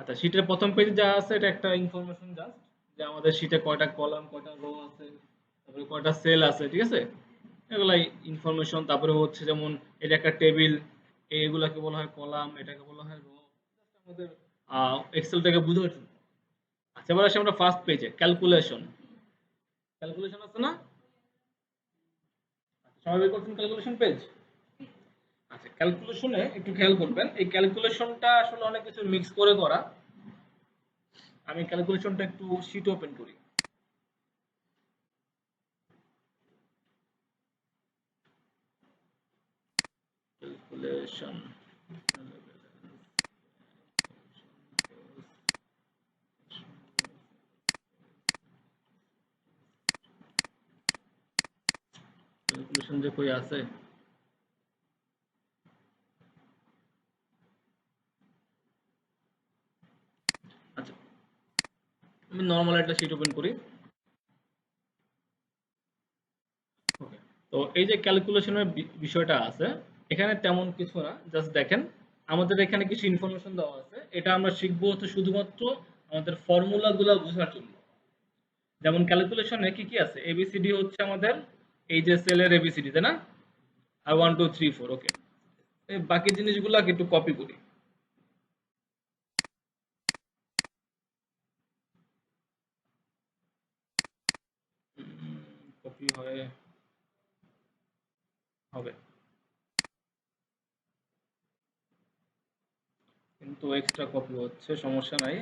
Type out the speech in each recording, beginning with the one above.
আচ্ছা, শীটের প্রথম পেজে যা আছে এটা একটা ইনফরমেশন জাস্ট, যে আমাদের শীটে কয়টা কলাম, কয়টা রো আছে, তারপরে কয়টা সেল আছে, ঠিক আছে? এগুলাই ইনফরমেশন। তারপরে হচ্ছে যেমন এটা একটা টেবিল, এগুলাকে বলা হয় কলাম, এটাকে বলা হয় রো, আমাদের এক্সেলটাকে বোঝার জন্য। আচ্ছা, এবার আসি আমরা ফার্স্ট পেজে, ক্যালকুলেশন। ক্যালকুলেশন আছে না? সবাই বের করছেন ক্যালকুলেশন পেজ? আচ্ছা, ক্যালকুলেশনে একটু খেয়াল করবেন, এই ক্যালকুলেশনটা আসলে অনেক কিছু মিক্স করে করা। আমি ক্যালকুলেশনটা একটু শীট ওপেন করি। ক্যালকুলেশন, ক্যালকুলেশন যে কই আছে? আচ্ছা, আমি নর্মাল একটা শীট ওপেন করি। ওকে, তো এই যে ক্যালকুলেশনের বিষয়টা আছে, এখানে তেমন কিছু না, জাস্ট দেখেন আমাদের এখানে কিছু ইনফরমেশন দেওয়া আছে। এটা আমরা শিখবো হচ্ছে শুধুমাত্র আমাদের ফর্মুলা গুলা বোঝার জন্য। যেমন ক্যালকুলেশনে কি কি আছে, এবিসিডি হচ্ছে আমাদের এই যে সেলের এবিসিডি, তাই না? আর 1 2 3 4, ওকে। এই বাকি জিনিসগুলো একটু কপি করি। কপি হয়ে হবে, কিন্তু এক্সট্রা কপি হচ্ছে, সমস্যা নাই।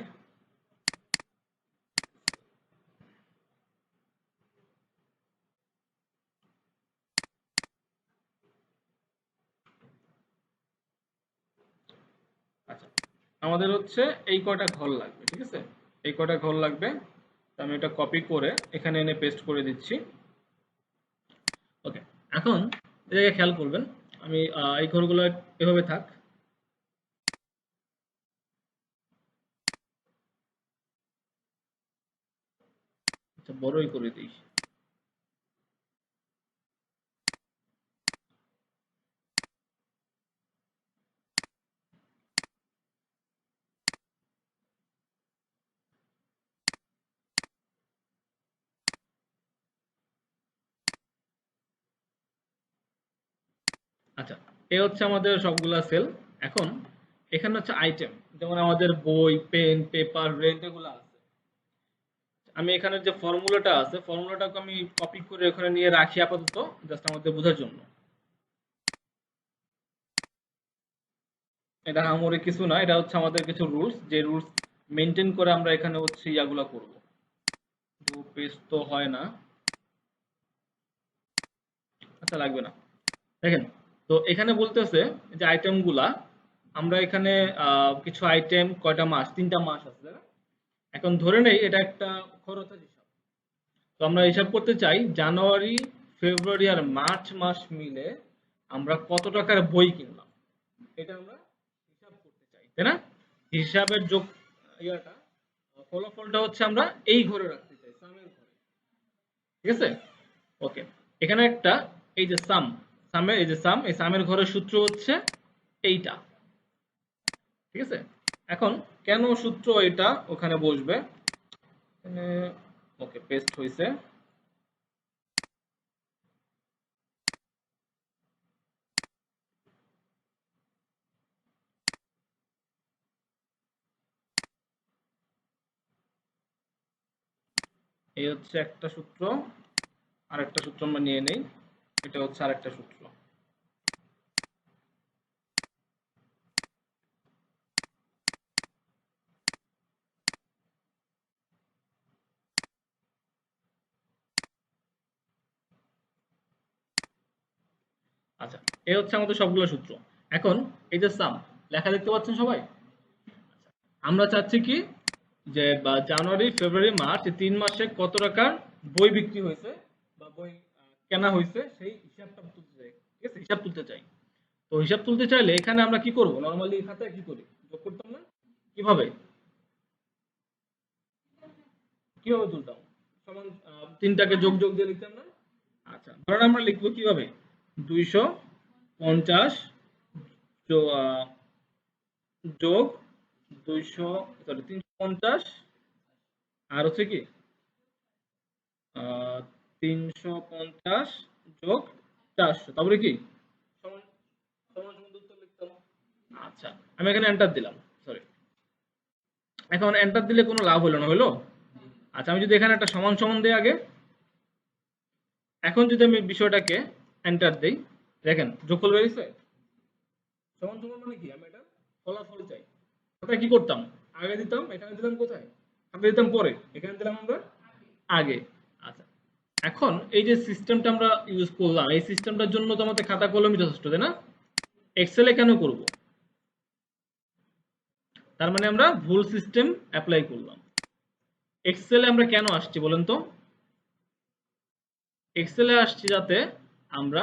আচ্ছা, আমাদের হচ্ছে এই কয়টা ঘর লাগবে, ঠিক আছে? এই কয়টা ঘর লাগবে। তো আমি এটা কপি করে এখানে এনে পেস্ট করে দিচ্ছি। ওকে, এখন এই জায়গায় খেয়াল করবেন, আমি এই ঘরগুলো এভাবে থাক। আচ্ছা, বড়ই করে দিই। আচ্ছা, এই হচ্ছে আমাদের সবগুলা সেল। এখন এখানে হচ্ছে আইটেম, যেমন আমাদের বই, পেন, পেপার, রেন্ট, এগুলো আছে। আমি এখানে যে ফর্মুলাটা আছে, ফর্মুলাটাকে আমি কপি করে ওখানে নিয়ে রাখি আপাতত, জাস্ট আমাদের বোঝার জন্য। এটা আহামরি কিছু না, এটা হচ্ছে আমাদের কিছু রুলস, যে রুলস মেনটেন করে আমরা এখানে হচ্ছে ইয়াগুলা করব। কিন্তু পেস্ট তো হয় না। আচ্ছা, লাগবে না। দেখেন, তো এখানে বলতেছে যে আইটেমগুলা, আমরা এখানে কিছু আইটেম, কয়টা মাস, 3টা মাস আছে, তাই না? এখন ধরে নেই এটা একটা খরচের হিসাব। তো আমরা হিসাব করতে চাই জানুয়ারি, ফেব্রুয়ারি আর মার্চ মাস মিলে আমরা কত টাকার বই কিনলাম, এটা আমরা হিসাব করতে চাই, তাই না? হিসাবের যোগ ইয়াটা, ফলাফলটা হচ্ছে আমরা এই ঘরে রাখতে চাই, সামের ঘরে। ঠিক আছে? ওকে, এখানে একটা, এই যে সাম, সামের এই যে সাম, এই সামের ঘরের সূত্র হচ্ছে এইটা। ঠিক আছে? এখন কেন সূত্র এটা ওখানে বসবে? এখানে ওকে, পেস্ট হয়েছে। এই হচ্ছে একটা সূত্র, আরেকটা সূত্র আমরা নিয়ে নেই। এটা হচ্ছে আরেকটা সূত্র। আচ্ছা, এই হচ্ছে আমাদের সবগুলো সূত্র। এখন এই যে সাম লেখা দেখতে পাচ্ছেন সবাই? আমরা চাচ্ছি কি, যে জানুয়ারি, ফেব্রুয়ারি, মার্চ এই 3 মাসে কত টাকার বই বিক্রি হয়েছে বা বই কেনা হয়েছে, সেই হিসাবটা তুলতে চাই। ঠিক আছে? হিসাব তুলতে চাই। তো হিসাব তুলতে চাইলে এখানে আমরা কি করব, নরমালি খাতায় কি করি, যোগ করতাম না? কিভাবে কিভাবে তুলতাম? সমান, তিনটাকে যোগ যোগ দিয়ে লিখতাম না? আচ্ছা, ধরেন আমরা লিখবো কিভাবে, 250 যোগ 200 সরি 350 আর হচ্ছে কি 350 যোগ 400 তারপরে কি সমান সমান সমান উত্তর লিখতাম। আচ্ছা আমি এখানে এন্টার দিলাম, সরি এখন এন্টার দিলে কোনো লাভ হলো না, হলো? আচ্ছা আমি যদি এখানে একটা সমান সমান দিই আগে, এখন যদি আমি বিষয়টাকে এন্টার দেই, দেখেন যোগফল বেরিয়েছে। সমান সমান মানে কি, আমি এটা ফলাফল চাই। ওটা কি করতাম, আগে দিতাম, এখানে দিলাম কোথায়, আগে দিতাম পরে, এখানে দিলাম আমরা আগে। আচ্ছা এখন এই যে সিস্টেমটা আমরা ইউজ করলাম, এই সিস্টেমটার জন্য তো আমাদের খাতা কলমই যথেষ্ট, তাই না? এক্সেলে কেন করব? তার মানে আমরা ভুল সিস্টেম অ্যাপ্লাই করলাম। এক্সেলে আমরা কেন আসছি বলেন তো? এক্সেলে আসছি যাতে আমরা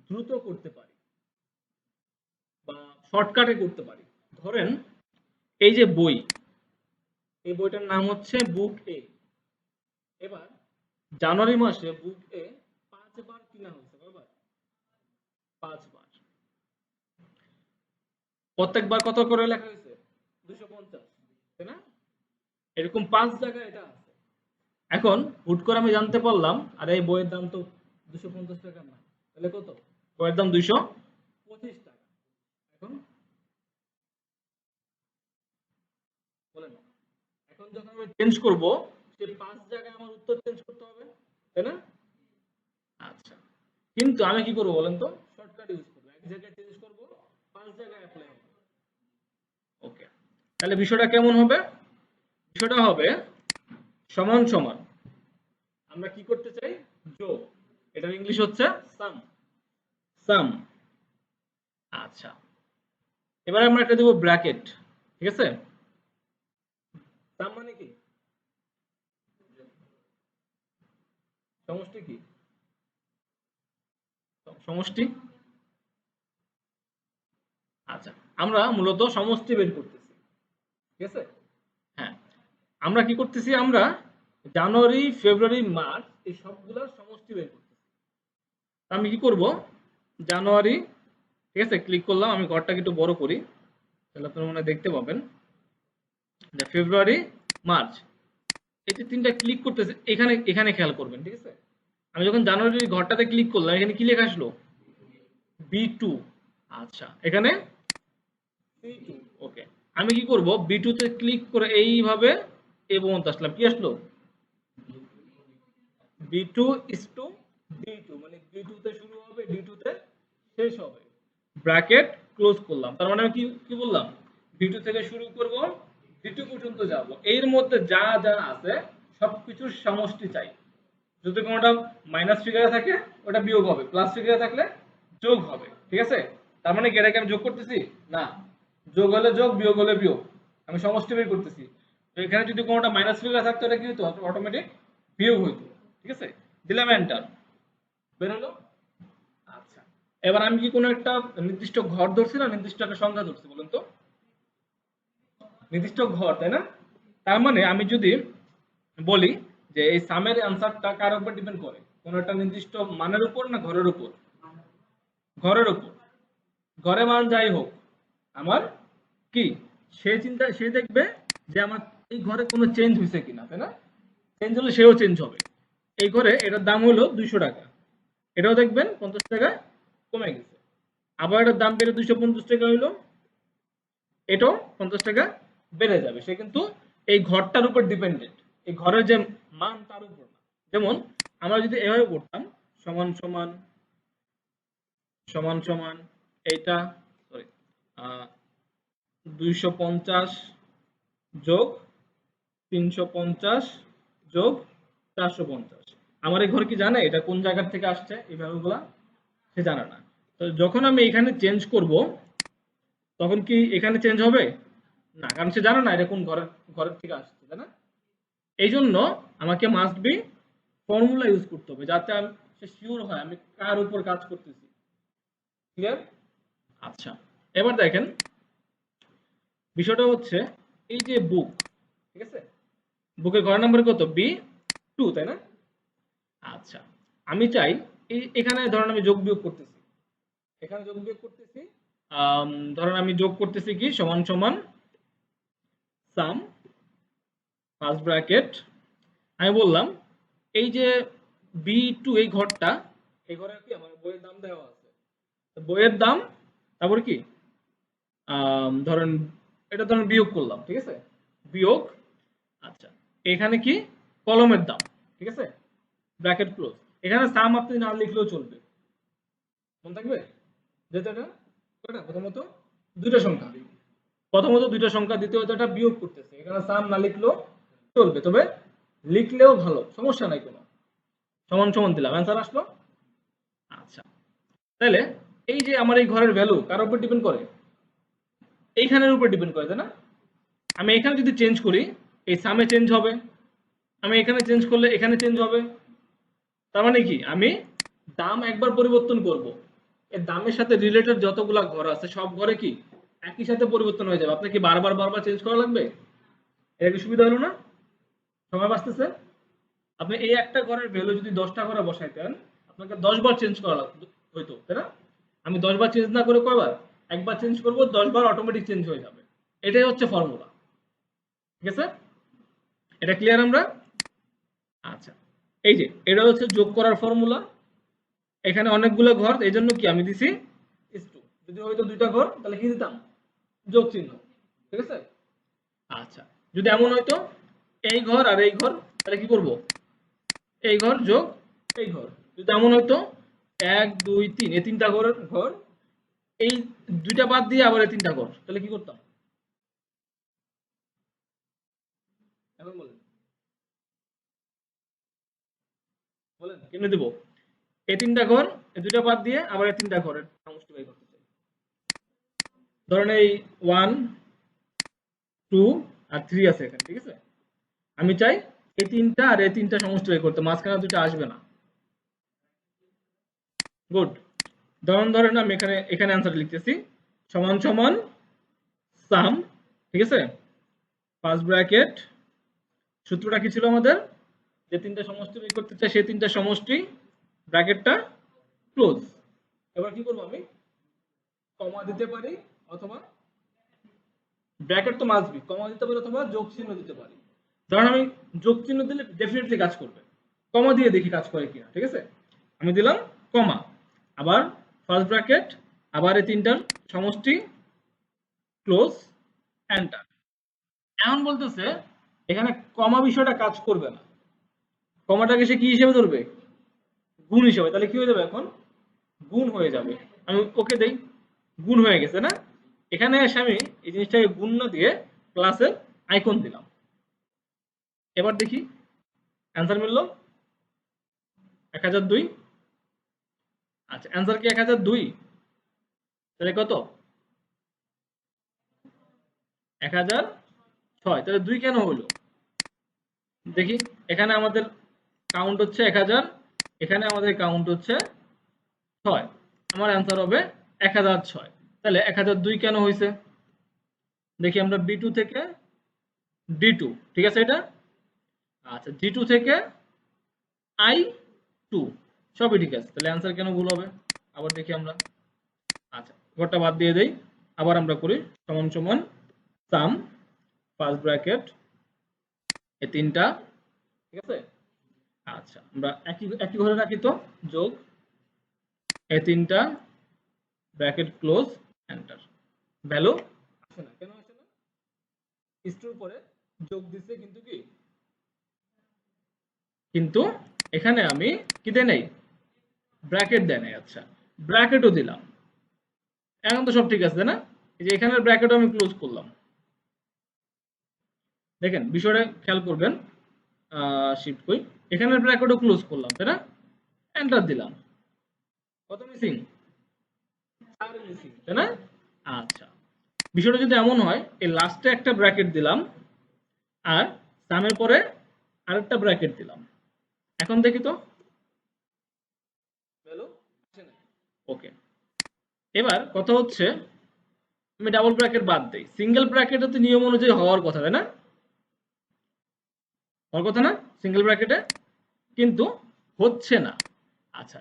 দ্রুত করতে পারি বা শর্টকাটে করতে পারি। ধরেন এই যে বই, এই বইটার নাম হচ্ছে বুক এ। এবার জানুয়ারি মাসে বুক এ 5 বার কিনা হয়েছে, কয়বার? 5 বার। প্রত্যেকবার কত করে লেখা হয়েছে? 250, তাই না? এরকম 5 জায়গায় এটা আছে। এখন হুট করে আমি জানতে পারলাম আরে এই বইয়ের দাম তো 250 টাকা না, তাহলে কত? বইয়ের দাম 225 টাকা। এখন বলেন, এখন যখন আমি চেঞ্জ করব, সেই 5 জায়গায় আমার উত্তর চেঞ্জ করতে হবে, তাই না? আচ্ছা কিন্তু আমি কি করব বলেন তো? শর্টকাট ইউজ করব, এক জায়গায় চেঞ্জ করব, 5 জায়গায় অ্যাপ্লাই হবে। ওকে, তাহলে বিষয়টা কেমন হবে? বিষয়টা হবে সমান সমান, আমরা কি করতে চাই? যোগ। এটার ইংলিশ হচ্ছে সাম। সাম। আচ্ছা এবার আমরা একটা দেব ব্র্যাকেট, ঠিক আছে? সাম মানে কি? সমষ্টি কি? সমষ্টি। আচ্ছা আমরা মূলত সমষ্টি বের করতেছি, ঠিক আছে? হ্যাঁ আমরা কি করতেছি, আমরা জানুয়ারি ফেব্রুয়ারি মার্চ এই সবগুলোর সমষ্টি বের করতেছি। তা আমি কি করব, জানুয়ারি, ঠিক আছে, ক্লিক করলাম, আমি ঘরটাকে একটু বড় করি তাহলে আপনারা মনে হয় দেখতে পাবেন। ফেব্রুয়ারি মার্চ এই যে তিনটা ক্লিক করতেছে, এখানে এখানে খেয়াল করবেন, ঠিক আছে? আমি যখন জানুয়ারির ঘরটাতে ক্লিক করলাম, এখানে কি লেখা আসলো? B2। আচ্ছা এখানে C2। ওকে, আমি কি করব, B2 তে ক্লিক করে এইভাবে এই পর্যন্ত আসলাম, কি আসলো? B2 is to D2, মানে B2 তে শুরু হবে, D2 তে শেষ হবে। ব্র্যাকেট ক্লোজ করলাম, তার মানে আমি কি কি বললাম? B2 থেকে শুরু করব, D2 পর্যন্ত যাব, এর মধ্যে যা যা আছে সবকিছুর সমষ্টি চাই। যদি কোনোটা মাইনাস ফিগারে থাকে ওটা বিয়োগ হবে, প্লাস ফিগারে থাকলে যোগ হবে, ঠিক আছে? তার মানে কি এটাকে আমি যোগ করতেছি? না, যোগ হলে যোগ, বিয়োগ হলে বিয়োগ, আমি সমষ্টি বের করতেছি। তো এখানে যদি কোনোটা মাইনাস ফিগারে থাকতো এটা কি হতো? অটোমেটিক বিয়োগ হইতো, ঠিক আছে? দিলাম এন্টার, বের হলো। আচ্ছা এবার আমি কি কোনো একটা নির্দিষ্ট ঘর ধরছি না নির্দিষ্ট একটা সংখ্যা ধরছি বলুন তো? নির্দিষ্ট ঘর, তাই না? তার মানে আমি যদি বলি যে এই সামের অ্যান্সারটা কার উপর ডিপেন্ড করে, কোন একটা নির্দিষ্ট মানের উপর না ঘরের উপর? ঘরের উপর। ঘরে মান যাই হোক আমার কি, সে দেখবে যে আমার এই ঘরে কোনো চেঞ্জ হয়েছে কিনা, তাই না? চেঞ্জ হলে সেও চেঞ্জ হবে। এই ঘরে এটার দাম হলো 200 টাকা, এটাও দেখবেন 50 টাকা কমে গেছে। আবার এটার দাম বেড়ে 250 টাকা হইলো, এটাও 50 টাকা বেড়ে যাবে। সে কিন্তু এই ঘরটার উপর ডিপেন্ডেন্ট, এই ঘরের যে মান তার উপর না। যেমন আমরা যদি এভাবে করতাম, সমান সমান সমান সমান এইটা, সরি 250 যোগ 350 যোগ 450, আমার এই ঘর কি জানে এটা কোন জায়গা থেকে আসছে এই ভ্যালুগুলা? সে জানে না। তো যখন আমি এখানে চেঞ্জ করব তখন কি এখানে চেঞ্জ হবে? না, কারণ সে জানে না এটা কোন ঘরের ঘরের থেকে আসছে, তাই না? এই জন্য আমাকে মাস্ট বি ফর্মুলা ইউজ করতে হবে যাতে আমি সে শিওর হয় আমি কার উপর কাজ করতেছি। ক্লিয়ার? আচ্ছা এবার দেখেন বিষয়টা হচ্ছে এই যে বুক, ঠিক আছে, বুকের ঘর নাম্বার কত? B2, তাই না? আচ্ছা আমি চাই এখানে ধরেন আমি যোগ বিয়োগ করতেছি, এখানে যোগ বিয়োগ করতেছি, ধরেন আমি যোগ করতেছি কি সমান সমান সাম ফার্স্ট ব্র্যাকেট, আমি বললাম এই যে B2 এই ঘরটা, এই ঘরে কি আমার বইয়ের দাম দেওয়া আছে, তো বইয়ের দাম, তারপর কি ধরেন এটা ধরেন বিয়োগ করলাম, ঠিক আছে, বিয়োগ, আচ্ছা এখানে কি কলমের দাম, ঠিক আছে, ব্র্যাকেট ক্লোজ। এখানে সাম আপনি না লিখলেও চলবে, মনে থাকবে যেহেতু এটা কয়টা, প্রথমত দুইটা সংখ্যা, প্রথমত দুইটা সংখ্যা, দ্বিতীয়ত এটা বিয়োগ করতেছে, এখানে সাম না লিখলেও চলবে, তবে লিখলেও ভালো, সমস্যা নাই কোনো। সমান সমান দিলাম, অ্যান্সার আসলো। আচ্ছা, তাহলে এই যে আমার এই ঘরের ভ্যালু কার উপর ডিপেন্ড করে, এইখানের উপর ডিপেন্ড করে, তাই না? আমি এখানে যদি চেঞ্জ করি এই সামে চেঞ্জ হবে, আমি এখানে চেঞ্জ করলে এখানে চেঞ্জ হবে, তার মানে কি আমি দাম একবার পরিবর্তন করব, এর দামের সাথে রিলেটেড যতগুলা ঘর আছে সব ঘরে কি একই সাথে পরিবর্তন হয়ে যাবে, আপনাকে বারবার বারবার চেঞ্জ করা লাগবে? এটা কি সুবিধা হলো না? সময় বাঁচতেছে। আপনি এই একটা ঘরের ভ্যালু যদি 10টা ঘরে বসাইতেন, আপনাকে 10 বার চেঞ্জ করা হইতো, তাই না? আমি 10 বার চেঞ্জ না করে কয়বার, একবার চেঞ্জ করব, 10 বার অটোমেটিক চেঞ্জ হয়ে যাবে। এটাই হচ্ছে ফর্মুলা, ঠিক আছে? এটা ক্লিয়ার আমরা? আচ্ছা, এই যে এটা হচ্ছে যোগ করার ফর্মুলা, এখানে অনেকগুলো ঘর, এই জন্য কি আমি দিছি is to, যদি হয়তো দুইটা ঘর তাহলে কি দিতাম, যোগ চিহ্ন, ঠিক আছে? আচ্ছা, যদি এমন হয়তো এই ঘর আর এই ঘর, তাহলে কি করব, এই ঘর যোগ এই ঘর। যদি এমন হয়তো 1 2 3 এই তিনটা ঘরের ঘর, এই দুইটা বাদ দিয়ে আবার এই তিনটা ঘর, তাহলে কি করতাম, এখন বলেন, বলেন কেমনে দিব? এই তিনটা ঘর, এই দুইটা বাদ দিয়ে আবার এই তিনটা ঘরের সমষ্টি বের করতে চাই। ধরেন এই 1 2 আর 3 আছে এখানে, ঠিক আছে, আমি চাই এই তিনটা আর এই তিনটা সমষ্টি বের করতে, মাঝখানে দুটো আসবে না। গুড। ধরেন আমি এখানে এখানে অ্যান্সার লিখতেছি, সমান সমান সাম, ঠিক আছে, ফার্স্ট ব্র্যাকেট, সূত্রটা কি ছিল আমাদের, যে তিনটা সমষ্টি বের করতে চাই সেই তিনটা সমষ্টি, ব্র্যাকেটটা ক্লোজ। এবার কি করব, আমি কমা দিতে পারি, অথবা ব্র্যাকেট তো মাস্ট বি, কমা দিতে পারি অথবা যোগ চিহ্ন দিতে পারি। ধরেন আমি যোগ চিহ্ন দিলে ডেফিনেটলি কাজ করবে, কমা দিয়ে দেখি কাজ করে কিনা, ঠিক আছে, আমি দিলাম কমা, আবার ফার্স্ট ব্র্যাকেট, আবার এই তিনটার সমষ্টি, ক্লোজ, এন্টার। এখন বলতেছে এখানে কমা বিষয়টা কাজ করবে না, কমাটাকে সে কি হিসেবে ধরবে, গুণ হিসেবে, তাহলে কি হয়ে যাবে এখন, গুণ হয়ে যাবে। আমি ওকে দেই, গুণ হয়ে গেছে না? এখানে এসে আমি এই জিনিসটাকে গুণ না দিয়ে প্লাসের আইকন দিলাম, এবার দেখি অ্যান্সার মিললো 1002। আচ্ছা, অ্যান্সার কি 1002? তাহলে কত, 1006। তাহলে 2 কেন হলো দেখি, এখানে আমাদের কাউন্ট হচ্ছে 1000, এখানে আমাদের কাউন্ট হচ্ছে 6, আমার অ্যান্সার হবে 1006। তাহলে 1002 কেন হয়েছে দেখি আমরা, B2 থেকে D2, ঠিক আছে এটা, আচ্ছা D2 থেকে I2, সবই ঠিক আছে, তাহলে অ্যান্সার কেন ভুল হবে, আবার দেখি আমরা। আচ্ছা, ঘরটা বাদ দিয়ে দেই, আবার আমরা করি সমান সমান সাম ফার্স্ট ব্র্যাকেট, এই তিনটা, ঠিক আছে, আচ্ছা আমরা একই একই ঘরে রাখি তো, যোগ এই তিনটা, ব্র্যাকেট ক্লোজ, এন্টার। ভ্যালু আসে না, কেন আসে না, ইস্টুর পরে যোগ দিছে কিন্তু কি, কিন্তু এখানে আমি কি দেই নাই, ব্র্যাকেট দেয় নাই। আচ্ছা, ব্র্যাকেটও দিলাম, এখন তো সব ঠিক আছে, তাই না? এই যে এখানের ব্র্যাকেটও আমি ক্লোজ করলাম, দেখেন বিষয়টা খেয়াল করবেন, শিফট কই, এখানের ব্র্যাকেটও ক্লোজ করলাম, তাই না? এন্টার দিলাম, কত মিসিং, 4 মিসিং, তাই না? আচ্ছা, বিষয়টা যদি এমন হয় এই লাস্টে একটা ব্র্যাকেট দিলাম আর সামের পরে আরেকটা ব্র্যাকেট দিলাম, এখন দেখি তো ভ্যালু আসে না। ওকে, এবার কথা হচ্ছে আমি ডাবল ব্র্যাকেট বাদ দেই, সিঙ্গেল ব্র্যাকেটে তো নিয়ম অনুযায়ী হওয়ার কথা, তাই না? হওয়ার কথা না সিঙ্গেল ব্র্যাকেটে, কিন্তু হচ্ছে না। আচ্ছা,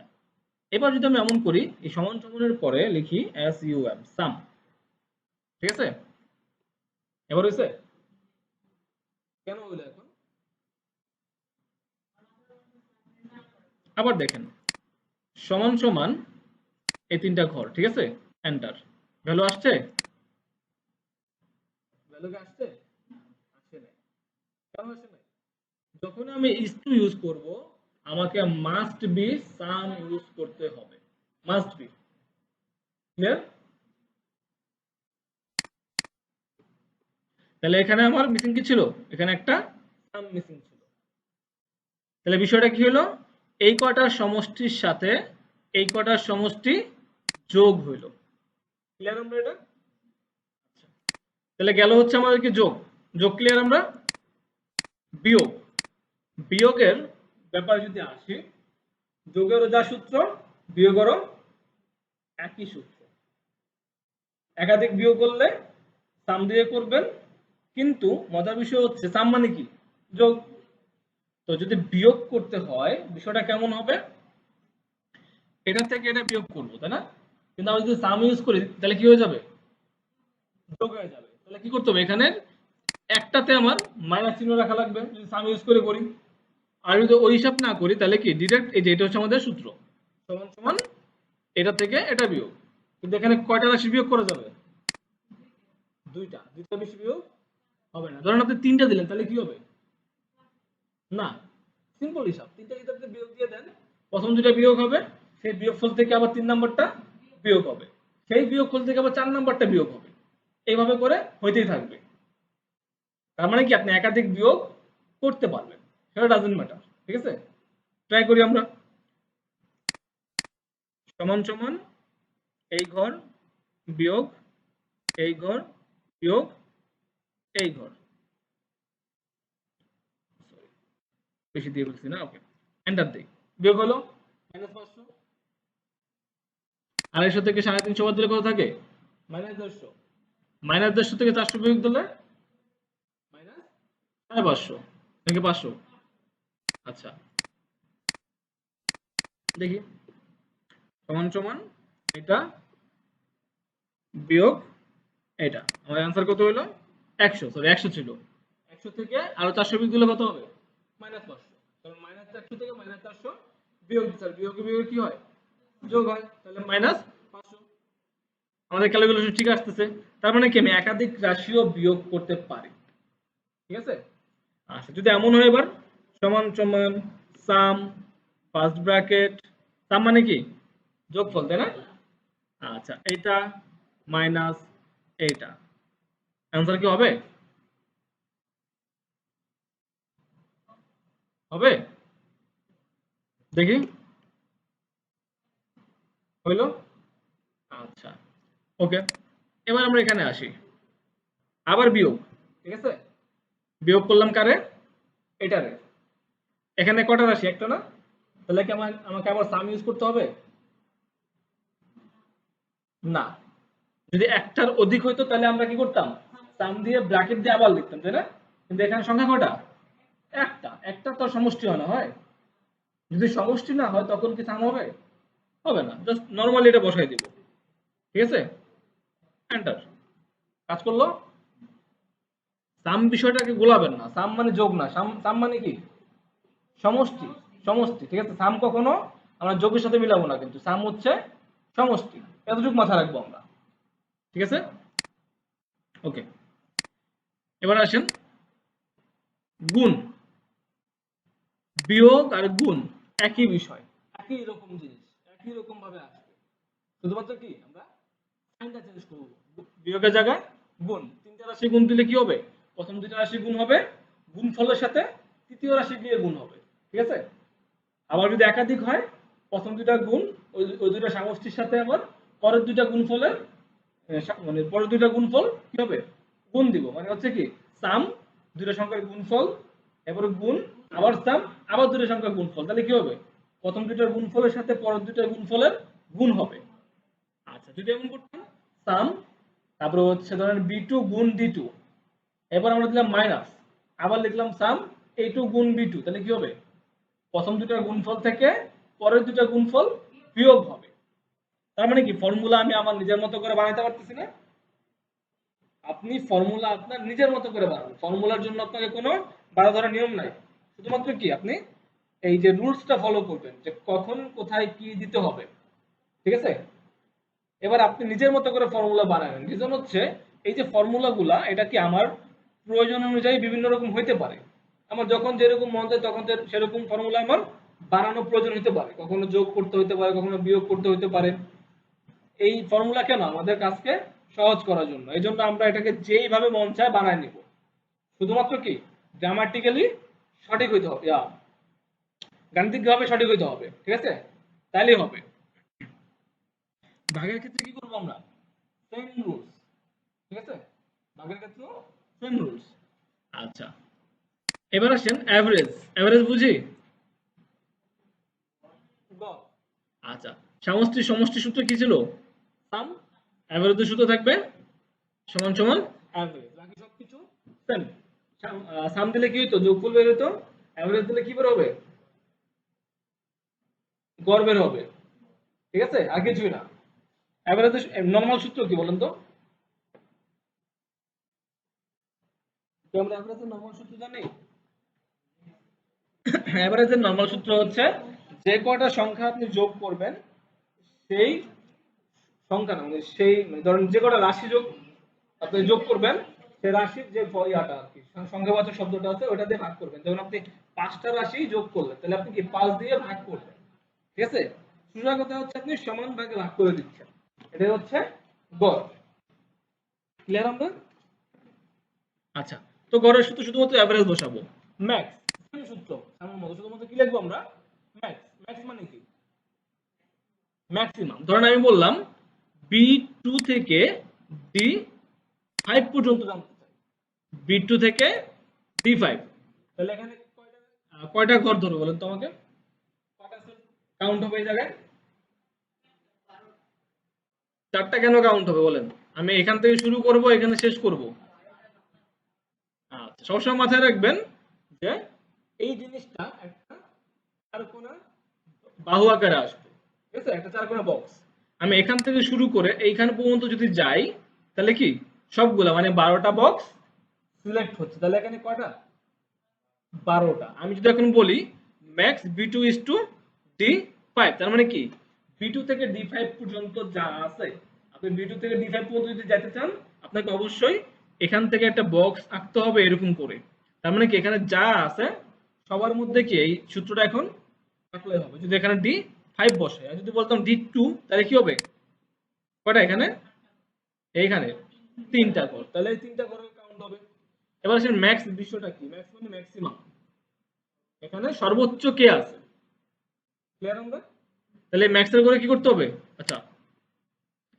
এবার যদি আমি এমন করি, এই সমান সমানের পরে লিখি SUM, সাম, ঠিক আছে, এবার হয়েছে, কেন হইলো এখন? আবার দেখেন, সমান সমান এই তিনটা ঘর, ঠিক আছে, এন্টার। ভ্যালু আসছে? ভ্যালু কি আসছে? আসে নাই। কেন আসে নাই? যখন আমি ইজ টু ইউজ করব, আমাকে মাস্ট বি সাম ইউজ করতে হবে, মাস্ট বি। ক্লিয়ার? তাহলে এখানে আমার মিসিং কি ছিল? এখানে একটা সাম মিসিং ছিল। তাহলে বিষয়টা কি হলো? এই কটার সমষ্টির সাথে এই কটার সমষ্টি যোগ হইল। ক্লিয়ার আমরা এটা? তাহলে গেল হচ্ছে আমাদের কি যোগ, যোগ ক্লিয়ার আমরা? বিয়োগ, বিয়োগের ব্যাপারে যদি আসি, যোগেরও যা সূত্র, বিয়োগেরও একই সূত্র। একাধিক বিয়োগ করলে সাম দিয়ে করবেন, কিন্তু মজার বিষয় হচ্ছে সাম মানে কি? যোগ। তো যদি বিয়োগ করতে হয় বিষয়টা কেমন হবে? এটা থেকে এটা বিয়োগ করবো, তাই না? কিন্তু আমরা যদি সাম ইউজ করি তাহলে কি হয়ে যাবে? যোগ হয়ে যাবে। তাহলে কি করতে হবে? এখানে একটাতে আমার মাইনাস চিহ্ন রাখা লাগবে যদি সাম ইউজ করে করি। আর যদি ওই হিসাব না করি তাহলে কি ডিরেক্ট এই যে এটা হচ্ছে আমাদের সূত্র, সমান সমান এটা থেকে এটা বিয়োগ। কিন্তু এখানে কয়টা রাশি বিয়োগ করা যাবে? দুইটা, দুইটা বেশি বিয়োগ হবে না। ধরেন আপনি তিনটা দিলেন তাহলে কি হবে? না, সিম্পল হিসাব, তিনটা যদি আপনি বিয়োগ দিয়ে দেন, প্রথম দুইটা বিয়োগ হবে, সেই বিয়োগফল থেকে আবার 3 নাম্বারটা বিয়োগ হবে, সেই বিয়োগফল থেকে আবার 4 নাম্বারটা বিয়োগ হবে, এইভাবে করে হইতেই থাকবে। তার মানে কি আপনি একাধিক বিয়োগ করতে পারবেন, সেটা ডাজন্ট ম্যাটার। ঠিক আছে, ট্রাই করি আমরা। সমান সমান এই ঘর বিয়োগ এই ঘর বিয়োগ এই ঘর, বেশি দিয়ে বলছি না, ওকে, এন্টার দেই। বিয়োগ হলো -500, 250 থেকে 350 বাদ দিলে কত থাকে? -150, -150 থেকে 400 বিয়োগ দিলে -550 থেকে 500। আচ্ছা দেখি, সমান সমান এটা বিয়োগ এটা, আমার অ্যান্সার কত হলো? 100, সরি 100 ছিল, 100 থেকে আরো 400 বিয়োগ দিলে কত হবে? -500। কারণ -400 থেকে -400 বিয়োগ, স্যার বিয়োগে বিয়োগে কি হয়? যোগ হয়, তাহলে -500। আমাদের ক্যালকুলেশন ঠিক আসতেছে। তার মানে কি আমি একাধিক রাশিও বিয়োগ করতে পারি। ঠিক আছে? আচ্ছা যদি এমন হয় এবার, সমান সমান সাম ফার্স্ট ব্র্যাকেট, সাম মানে কি? যোগফল, তাই না? আচ্ছা এইটা মাইনাস এইটা, অ্যান্সার কি হবে? হবে? দেখি, হইলো? আচ্ছা ওকে, এবার আমরা এখানে আসি, আবার বিয়োগ। ঠিক আছে, বিয়োগ করলাম কারে? এটারে। এখানে কটা রাশি? একটা না? তাহলে কি আমাকে আবার সাম ইউজ করতে হবে? না, যদি একটার অধিক হইতো তাহলে আমরা কি করতাম? সাম দিয়ে ব্র্যাকেট দিয়ে আবার লিখতাম, তাই না? কিন্তু এখানে সংখ্যা কয়টা? একটা, একটা তো সমষ্টি হয় না, হয়? যদি সমষ্টি না হয় তখন কি সাম হবে? হবে না, জাস্ট নরমালি এটা বসাই দিব। ঠিক আছে, এন্টার। কাজ করলো? সাম বিষয়টাকে গোলাবেন না, সাম মানে যোগ না, সাম সাম মানে কি? সমষ্টি, সমষ্টি। ঠিক আছে, সাম কখনো আমরা যোগের সাথে মিলাবো না, কিন্তু সাম হচ্ছে সমষ্টি, এতটুকু মাথায় রাখবো আমরা। ঠিক আছে, ওকে। এবার আসেন গুণ, বিয়োগ আর গুণ একই বিষয়, একই রকম জিনিস, একই রকম ভাবে আসবে, শুধুমাত্র কি আমরা সাইনটা চেঞ্জ করব। বিয়োগের জায়গায় গুণ, তিনটা রাশি গুণ দিলে কি হবে? প্রথম দুইটা রাশি গুণ হবে, গুণফলের সাথে তৃতীয় রাশি দিয়ে গুণ হবে। ঠিক আছে, আবার যদি একাধিক হয়, প্রথম দুইটা গুণ ওই দুইটা সমষ্টির সাথে আবার পরের দুইটা গুণফলের মানে পরের দুইটা গুণফল কি হবে? গুণ দিব, মানে হচ্ছে কি সাম দুইটা সংখ্যার গুণফল, এবারে গুণ, আবার সাম, আবার দুইটা সংখ্যার গুণফল, তাহলে কি হবে? প্রথম দুইটার গুণফলের সাথে পরের দুইটা গুণফলের গুণ হবে। আচ্ছা যদি এমন করতাম, সাম তারপরে হচ্ছে ধরেন বি2 গুণ ডি2, এবার আমরা দিলাম মাইনাস, আবার লিখলাম সাম a2 গুণ b2, তাহলে কি হবে? প্রথম দুইটার গুণফল থেকে পরের দুইটা গুণফল বিয়োগ হবে। তার মানে কি ফর্মুলা আমি আমার নিজের মতো করে বানাইতে পারতেছি না? আপনি ফর্মুলা আপনার নিজের মতো করে বানাবেন, ফর্মুলার জন্য আপনাকে কোনো বাধা ধরা নিয়ম নাই, শুধুমাত্র কি আপনি এই যে রুলসটা ফলো করবেন যে কখন কোথায় কি দিতে হবে, ঠিক আছে? এবার আপনি নিজের মতো করে ফর্মুলা বানাবেন, রিজন হচ্ছে এই যে ফর্মুলাগুলা এটা কি আমার প্রয়োজন অনুযায়ী বিভিন্ন রকম হইতে পারে, আমার যখন যেরকম মন চায় তখন সেরকম ফর্মুলা আমার বানানো প্রয়োজন হতে পারে, কখনো যোগ করতে হতে পারে, কখনো বিয়োগ করতে হতে পারে। এই ফর্মুলা কেন? আমাদের কাজকে সহজ করার জন্য, এই জন্য আমরা এটাকে যেইভাবে মন চায় বানায় নিব, শুধুমাত্র কি গ্রামাটিক্যালি সঠিক হইতে হবে, গাণিতিকভাবে সঠিক হইতে হবে, ঠিক আছে? তাইলেই হবে। ভাগের ক্ষেত্রে কি করবো আমরা? সেম রুলস, ঠিক আছে? ভাগের ক্ষেত্রেও সেম রুলস। আচ্ছা, এবার আসেন অ্যাভারেজ। অ্যাভারেজ বুঝি? গড়। আচ্ছা, সমষ্টি সমষ্টি সূত্র কি ছিল? সাম। অ্যাভারেজের সূত্র থাকবে সমান সমান অ্যাভারেজ, বাকি সবকিছু সেম। সাম দিলে কি হইতো? যোগফল বের হইতো। অ্যাভারেজ দিলে কি বের হবে? গড় বের হবে, ঠিক আছে? আর কিছুই না। অ্যাভারেজের নরমাল সূত্র কি বলেন তো? তো আমরা অ্যাভারেজের নরমাল সূত্র জানি? অ্যাভারেজের নরমাল সূত্র হচ্ছে যে কয়টা সংখ্যা আপনি যোগ করবেন সেই সংখ্যা না, মানে সেই ধরেন যে কটা রাশি যোগ আপনি যোগ করবেন সেই রাশির যে ইয়াটা আর কি সংখ্যাবাচক শব্দটা আছে ওটা দিয়ে ভাগ করবেন। যেমন আপনি 5টা রাশি যোগ করলেন তাহলে আপনি কি 5 দিয়ে ভাগ করবেন, ঠিক আছে? সোজা কথা হচ্ছে আপনি সমান ভাগে ভাগ করে দিচ্ছেন, এটাই হচ্ছে গড়। ক্লিয়ার আমরা? আচ্ছা, তো গড়ের সূত্র শুধুমাত্র এভারেজ বসাবো। ম্যাক্স সেম সূত্র, আমার মতো শুধুমাত্র কি লিখবো আমরা? ম্যাক্স। ম্যাক্স মানে কি? ম্যাক্সিমাম। ধরেন আমি বললাম বি2 থেকে ডি5 পর্যন্ত জানতে চাই, বি2 থেকে ডি5, তাহলে এখানে কয়টা ঘর ধরবো বলেন তো আমাকে? কয়টা কাউন্ট হবে এই জায়গায়? 4টা কেন কাউন্ট হবে বলেন? আমি এখান থেকে শুরু করব, এখানে শেষ করব। আচ্ছা, সবসময় মাথায় রাখবেন যে এই জিনিসটা একটা চারকোনা বাহু আকারে আসবে, ঠিক আছে? একটা চারকোনা বক্স। আমি এখান থেকে শুরু করে এইখান পর্যন্ত যদি যাই তাহলে কি সবগুলা মানে 12টা বক্স সিলেক্ট হচ্ছে, তাহলে এখানে কয়টা? 12টা। আমি যদি এখন বলি ম্যাক্স বি2 ইজ টু ডি5, তার মানে কি বি2 থেকে ডি5 পর্যন্ত যা আছে, আপনি বি2 থেকে ডি5 পর্যন্ত যদি যেতে চান আপনাকে অবশ্যই এখান থেকে একটা বক্স আঁকতে হবে এরকম করে। তার মানে কি এখানে যা আছে সবার মধ্যে কি এই সূত্রটা এখন রাখলে হবে। যদি এখানে ডি5 বসে আর যদি বলতাম ডি2 তাহলে কি হবে? কয়টা এখানে? এইখানে 3টা ঘর, তাহলে এই 3টা ঘরের কাউন্ট হবে। এবার আসেন ম্যাক্স বিষয়টা কি? ম্যাক্স মানে ম্যাক্সিমাম, এখানে সর্বোচ্চ কে আছে। ক্লিয়ার আমরা? তাহলে ম্যাক্সের করে কি করতে হবে? আচ্ছা,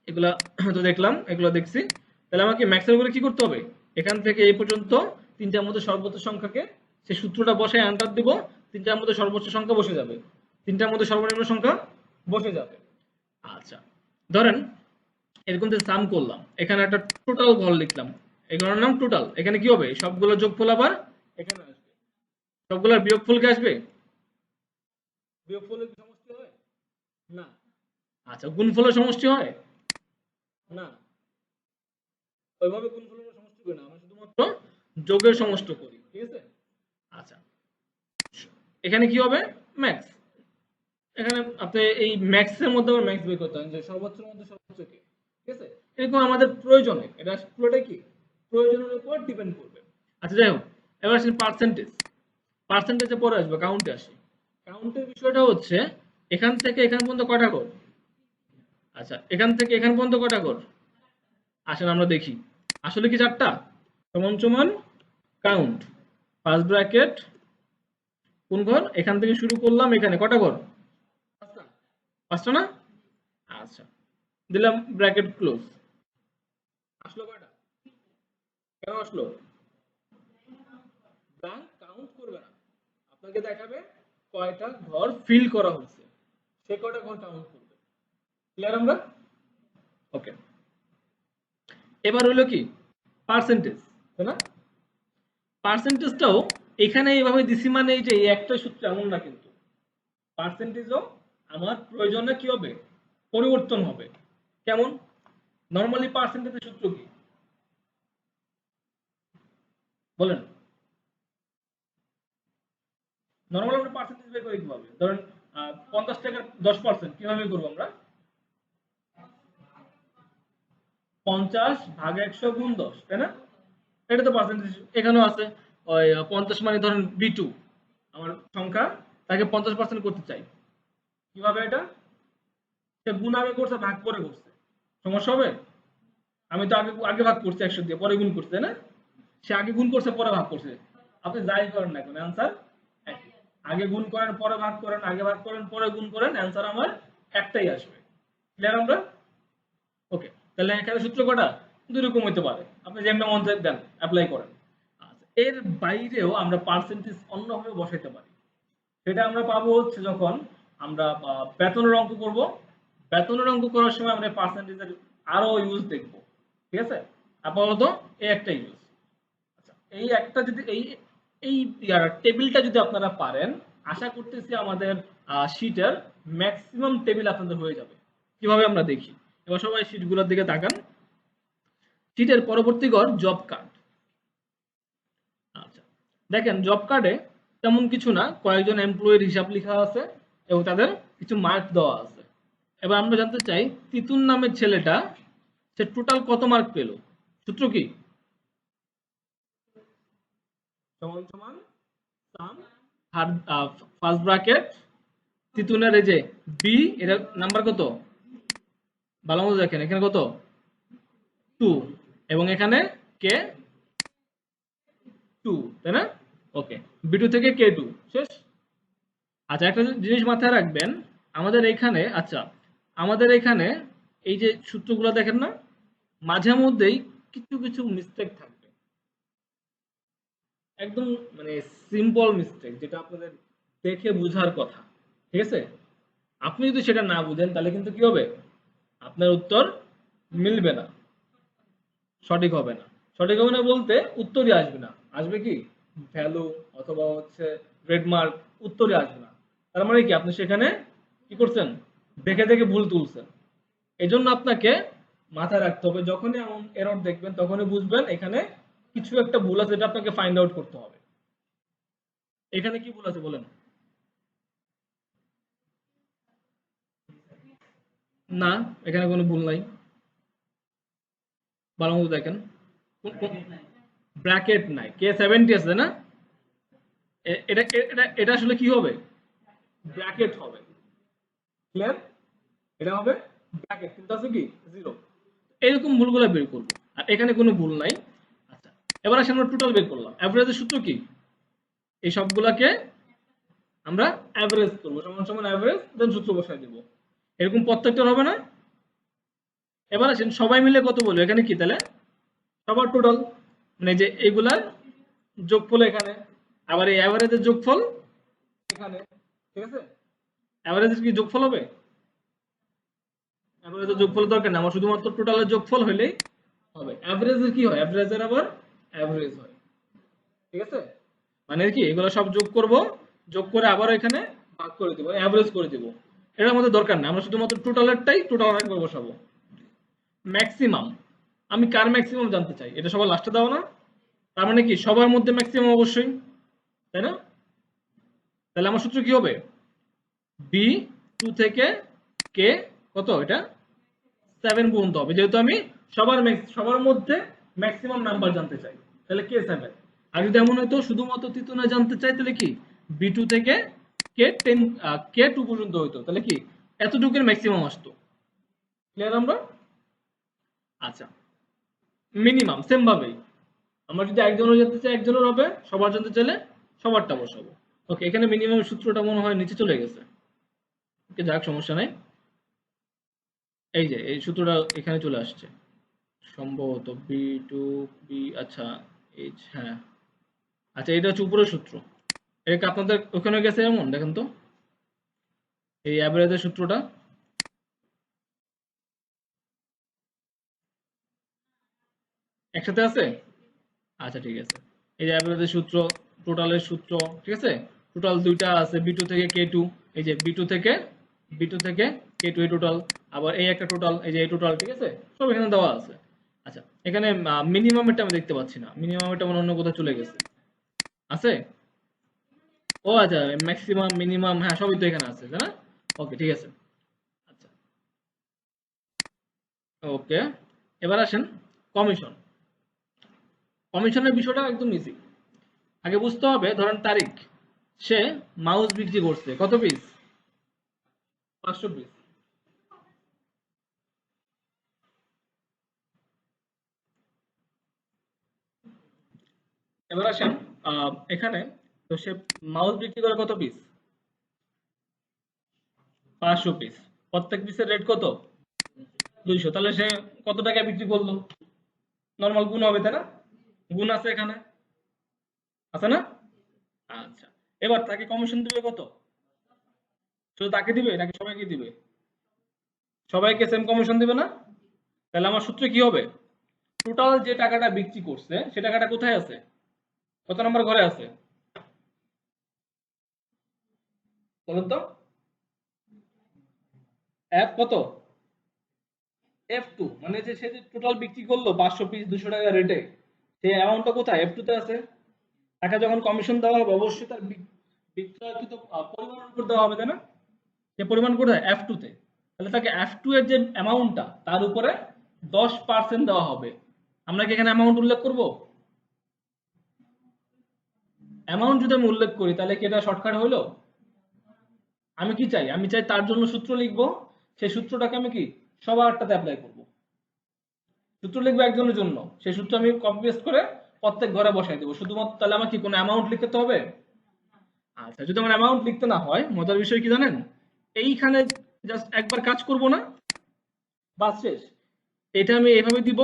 এগুলা তো দেখলাম, এগুলো দেখছি। তাহলে আমাকে ম্যাক্সের করে কি করতে হবে? এখান থেকে এই পর্যন্ত 3টার মধ্যে সর্বোচ্চ সংখ্যাকে সেই সূত্রটা বসায় আনসার দিব, 3টার মধ্যে সর্বোচ্চ সংখ্যা বসে যাবে, 3টার মধ্যে সর্বনিম্ন সংখ্যা বসে যাবে। আচ্ছা, ধরেন এরকম যে সাম করলাম, এখানে একটা টোটাল ঘর লিখলাম, এই ঘরের নাম টোটাল। এখানে কি হবে? সবগুলো যোগফল আবার এখানে আসবে, সবগুলোর বিয়োগফল কি আসবে? বিয়োগফলের কি সমষ্টি হয়? না। আচ্ছা, গুণফলের সমষ্টি হয়? না। ওইভাবে গুণফলের সমষ্টি করি না, আমরা শুধুমাত্র যোগের সমষ্টি করি, ঠিক আছে? আচ্ছা, এখানে কি হবে? ম্যাক্স। এখানে আপনি এই ম্যাক্স এর মধ্যে আবার ম্যাক্স বের করতে হয় যে সর্বোচ্চের মধ্যে সর্বোচ্চ কি, ঠিক আছে? এরকম আমাদের প্রয়োজনে এটা পুরোটাই কি প্রয়োজনের উপর ডিপেন্ড করবে। আচ্ছা, যাই হোক, এবার আসলে পার্সেন্টেজ। পার্সেন্টেজে পরে আসবে, কাউন্টে আসি। কাউন্টের বিষয়টা হচ্ছে এখান থেকে এখান পর্যন্ত কয়টা ঘর? আচ্ছা, এখান থেকে এখান পর্যন্ত কয়টা ঘর? আসেন আমরা দেখি, আসলে কি 4টা? সমান সমান কাউন্ট ফার্স্ট ব্র্যাকেট কোন ঘর? এখান থেকে শুরু করলাম, এখানে কটা ঘর? 5টা। 5টা না? আচ্ছা, দিলাম ব্র্যাকেট ক্লোজ। আসলো কয়টা? কেন আসলো? ব্ল্যাঙ্ক কাউন্ট করবে না, আপনাকে দেখাবে কয়টা ঘর ফিল করা হয়েছে, সে কয়টা ঘর কাউন্ট করবে। ক্লিয়ার আমরা? ওকে, এবার হলো কি পার্সেন্টেজ, তাই না? পার্সেন্টেজটাও এখানে এইভাবে দিছি মানে এই যে এই একটা সূত্র এমন না কিন্তু, পার্সেন্টেজও আমার প্রয়োজনে কি হবে? পরিবর্তন হবে। কেমন? নরমালি পার্সেন্টেজের সূত্র কি? বলেন। নর্মাল আমরা পার্সেন্টেজ বের করি কিভাবে? ধরেন 50 টাকার 10% কিভাবে করবো আমরা? 50 ভাগ 100 গুণ 10, তাই না? এটা তো পার্সেন্টেজ এখানেও আছে। ওই 50 মানে ধরেন B2 আমার সংখ্যা, তাকে 50% করতে চাই। কিভাবে এটা? সে গুণ আগে করছে, ভাগ পরে করছে, সমস্যা হবে? আমি তো আগে আগে ভাগ করছি 100 দিয়ে, পরে গুণ করছে, তাই না? সে আগে গুণ করছে, পরে ভাগ করছে। আপনি যাই করেন না কেন, অ্যান্সার একই। আগে গুণ করেন, পরে ভাগ করেন, আগে ভাগ করেন, পরে গুণ করেন, অ্যান্সার আমার একটাই আসবে। ক্লিয়ার আমরা? ওকে, তাহলে এখানে সূত্র কটা? দুই রকম হইতে পারে, আপনি যেমন মন চায় দেন, অ্যাপ্লাই করেন। আচ্ছা, এর বাইরেও আমরা পার্সেন্টেজ অন্যভাবে বসাইতে পারি। সেটা আমরা পাবো হচ্ছে যখন আমরা বেতনের অঙ্ক করব। বেতনের অঙ্ক করার সময় আমরা পার্সেন্টেজের আরো ইউজ দেখব। ঠিক আছে? আপাতত এই একটা ইউজ। আচ্ছা, এই একটা যদি এই টেবিলটা যদি আপনারা পারেন, আশা করতেছি আমাদের শীটের ম্যাক্সিমাম টেবিল আপনাদের হয়ে যাবে। কিভাবে আমরা দেখি, এবার সবাই শীটগুলোর দিকে তাকান। শীটের পরবর্তী ঘর জব কার্ড। আচ্ছা, দেখেন জব কার্ডে তেমন কিছু না, কয়েকজন এমপ্লয়ির হিসাব লেখা আছে এবং তাদের কিছু মার্ক দেওয়া আছে। এবার আমরা জানতে চাই তিতুন নামের ছেলেটা সে টোটাল কত মার্ক পেল। সূত্র কি? সমান সমান সাম ফার্স্ট ব্র্যাকেট তিতুনের এই যে বি, এর নাম্বার কত? ভালো মতো দেখেন, এখানে কত? 2, এবং এখানে কে 2, তাই না? ওকে, B2 থেকে K2 শেষ। আচ্ছা, একটা জিনিস মাথায় রাখবেন, আমাদের এখানে আমাদের এখানে এই যে সূত্রগুলো দেখেন না, মাঝে মধ্যেই কিছু কিছু মিস্টেক থাকবে, একদম মানে সিম্পল মিস্টেক, যেটা আপনাদের দেখে বোঝার কথা। ঠিক আছে? আপনি যদি সেটা না বুঝেন তাহলে কিন্তু কি হবে, আপনার উত্তর মিলবে না, সঠিক হবে না। সঠিক হবে না বলতে উত্তরই আসবে না, আসবে কি ভ্যালু অথবা হচ্ছে ট্রেডমার্ক, উত্তরই আসবে না। তার মানে কি আপনি সেখানে কি করছেন, দেখে দেখে ভুল তুলছেন। এই জন্য আপনাকে মাথায় রাখতে হবে, যখনই এমন এরর দেখবেন তখনই বুঝবেন এখানে কিছু একটা ভুল আছে, যেটা আপনাকে ফাইন্ড আউট করতে হবে। এখানে কি ভুল আছে বলেন? না, এখানে কোনো ভুল নাই, ভালো মতো দেখেন। ব্র্যাকেট নাই, K70 আছে না? এটা এটা এটা আসলে কি হবে, ব্র্যাকেট হবে। ক্লিয়ার? এটা হবে ব্র্যাকেট, কিন্তু আছে কি জিরো। এরকম ভুলগুলো বের করব, আর এখানে কোনো ভুল নাই। আচ্ছা, এবার আসে আমরা টোটাল বের করলাম। অ্যাভারেজের সূত্র কি? এই সবগুলাকে আমরা অ্যাভারেজ করব, সমান সমান অ্যাভারেজ, দেন সূত্র বসাই দেব। এরকম প্রত্যেকটা হবে না? এবার আসেন সবাই মিলে কত বলবো, এখানে কি তাহলে সবার টোটাল, মানে যে এইগুলার যোগফল এখানে, আবার এই অ্যাভারেজের যোগফল এখানে। ঠিক আছে? অ্যাভারেজের কি যোগফল হবে? অ্যাভারেজের যোগফল দরকার না, আমার শুধুমাত্র টোটালের যোগফল হইলেই হবে। অ্যাভারেজের কি হয়, অ্যাভারেজের আবার অ্যাভারেজ হয়। ঠিক আছে? মানে কি এগুলো সব যোগ করব, যোগ করে আবার এখানে ভাগ করে দেব, অ্যাভারেজ করে দেব। এটার মধ্যে দরকার না, আমরা শুধুমাত্র টোটালেরটাই টোটাল একবার বসাবো। ম্যাক্সিমাম, আমি কার ম্যাক্সিমাম জানতে চাই, এটা সবার লাস্টে দাও না? তার মানে কি সবার মধ্যে ম্যাক্সিমাম অবশ্যই, তাই না? তাহলে আমার সূত্র কি হবে, B2 থেকে কে কত, এটা 7 পর্যন্ত হবে, যেহেতু আমি সবার মধ্যে ম্যাক্সিমাম নাম্বার জানতে চাই, তাহলে K7। আর যদি এমন হয়তো শুধুমাত্র তিতুনা জানতে চাই, তাহলে কি B2 থেকে K10 K2 পর্যন্ত হইতো, তাহলে কি এতটুকুর ম্যাক্সিমাম আসতো। ক্লিয়ার আমরা? আচ্ছা, মিনিমাম সেম ভাবেই আমরা যদি একজনের জানতে চাই একজনের হবে, সবার জানতে চাইলে সবারটা বসাবো। ওকে, এখানে মিনিমাম সূত্রটা মনে হয় নিচে চলে গেছে। ওকে, যাক সমস্যা নাই। এই যে এই সূত্রটা এখানে চলে আসছে সম্ভবত, B2 B, আচ্ছা এইচ, হ্যাঁ। আচ্ছা, এটা হচ্ছে উপরের সূত্র, এটা আপনাদের ওখানে গেছে এমন দেখেন তো, এই অ্যাভারেজের সূত্রটা একসাথে আছে। আচ্ছা ঠিক আছে, এই যে অ্যাভারেজের সূত্র, টোটালের সূত্র, ঠিক আছে? টোটাল দুইটা আছে, B2 থেকে K2, এই যে B2 থেকে K2 এই টোটাল, আবার এই একটা টোটাল, এই যে এই টোটাল, ঠিক আছে? সব এখানে দেওয়া আছে। আচ্ছা, এখানে মিনিমামটা আমি দেখতে পাচ্ছি না, মিনিমামটা আমার অন্য কোথাও চলে গেছে। আছে? ও আচ্ছা, ম্যাক্সিমাম মিনিমাম হ্যাঁ সবই তো এখানে আছে, তাই না? ওকে ঠিক আছে। আচ্ছা, ওকে, এবার আসেন কমিশন। কমিশনের বিষয়টা একদম ইজি। আগে বুঝতে হবে, ধরেন তারিখ, সে মাউস বিক্রি করছে কত পিস? 500 পিস। এবার আসেন এখানে, তো সে মাউস বিক্রি করে কত পিস? 500 পিস। প্রত্যেক পিসের রেট কত? 200। তাহলে সে কত টাকায় বিক্রি করলো? নর্মাল গুণ হবে, তাই না? গুণ আছে এখানে, আছে না? আচ্ছা, এবার তাকে কমিশন দিবে কত? শুধু তাকে দিবে নাকি সবাইকে দিবে? সবাইকে সেম কমিশন দিবে না? তাহলে আমার সূত্রে কি হবে? টোটাল যে টাকাটা বিক্রি করছে সে টাকাটা কোথায় আছে? কত নম্বর ঘরে আছে বলুন তো? এফ কত? F2, মানে যে সে যে টোটাল বিক্রি করলো 500 পিস 200 টাকা রেটে, সেই অ্যামাউন্টটা কোথায়? F2 তে আছে। তাকে যখন কমিশন দেওয়া হবে অবশ্যই তার বিক্রয়কৃত পরিমাণের উপর দেওয়া হবে, তাই না? সে পরিমাণ কোথায়? F2 তে। তাহলে তাকে F2 এর যে অ্যামাউন্টটা তার উপরে 10% দেওয়া হবে। আমরা কি এখানে অ্যামাউন্ট উল্লেখ করব? অ্যামাউন্ট যদি আমি উল্লেখ করি তাহলে কি এটা শর্টকাট হইলো? আমি কি চাই? আমি চাই তার জন্য সূত্র লিখবো, সেই সূত্রটাকে আমি কি সবারটাতে অ্যাপ্লাই করব। সূত্র লিখবো একজনের জন্য, সেই সূত্র আমি কপি পেস্ট করে প্রত্যেক ঘরে বসাই দেবো শুধুমাত্র। তাহলে আমার কি কোনো অ্যামাউন্ট লিখতে হবে? আচ্ছা, যদি আমার অ্যামাউন্ট লিখতে না হয়, মজার বিষয় কি জানেন? এইখানে জাস্ট একবার কাজ করব না, বাস শেষ। এটা আমি এইভাবে দিব,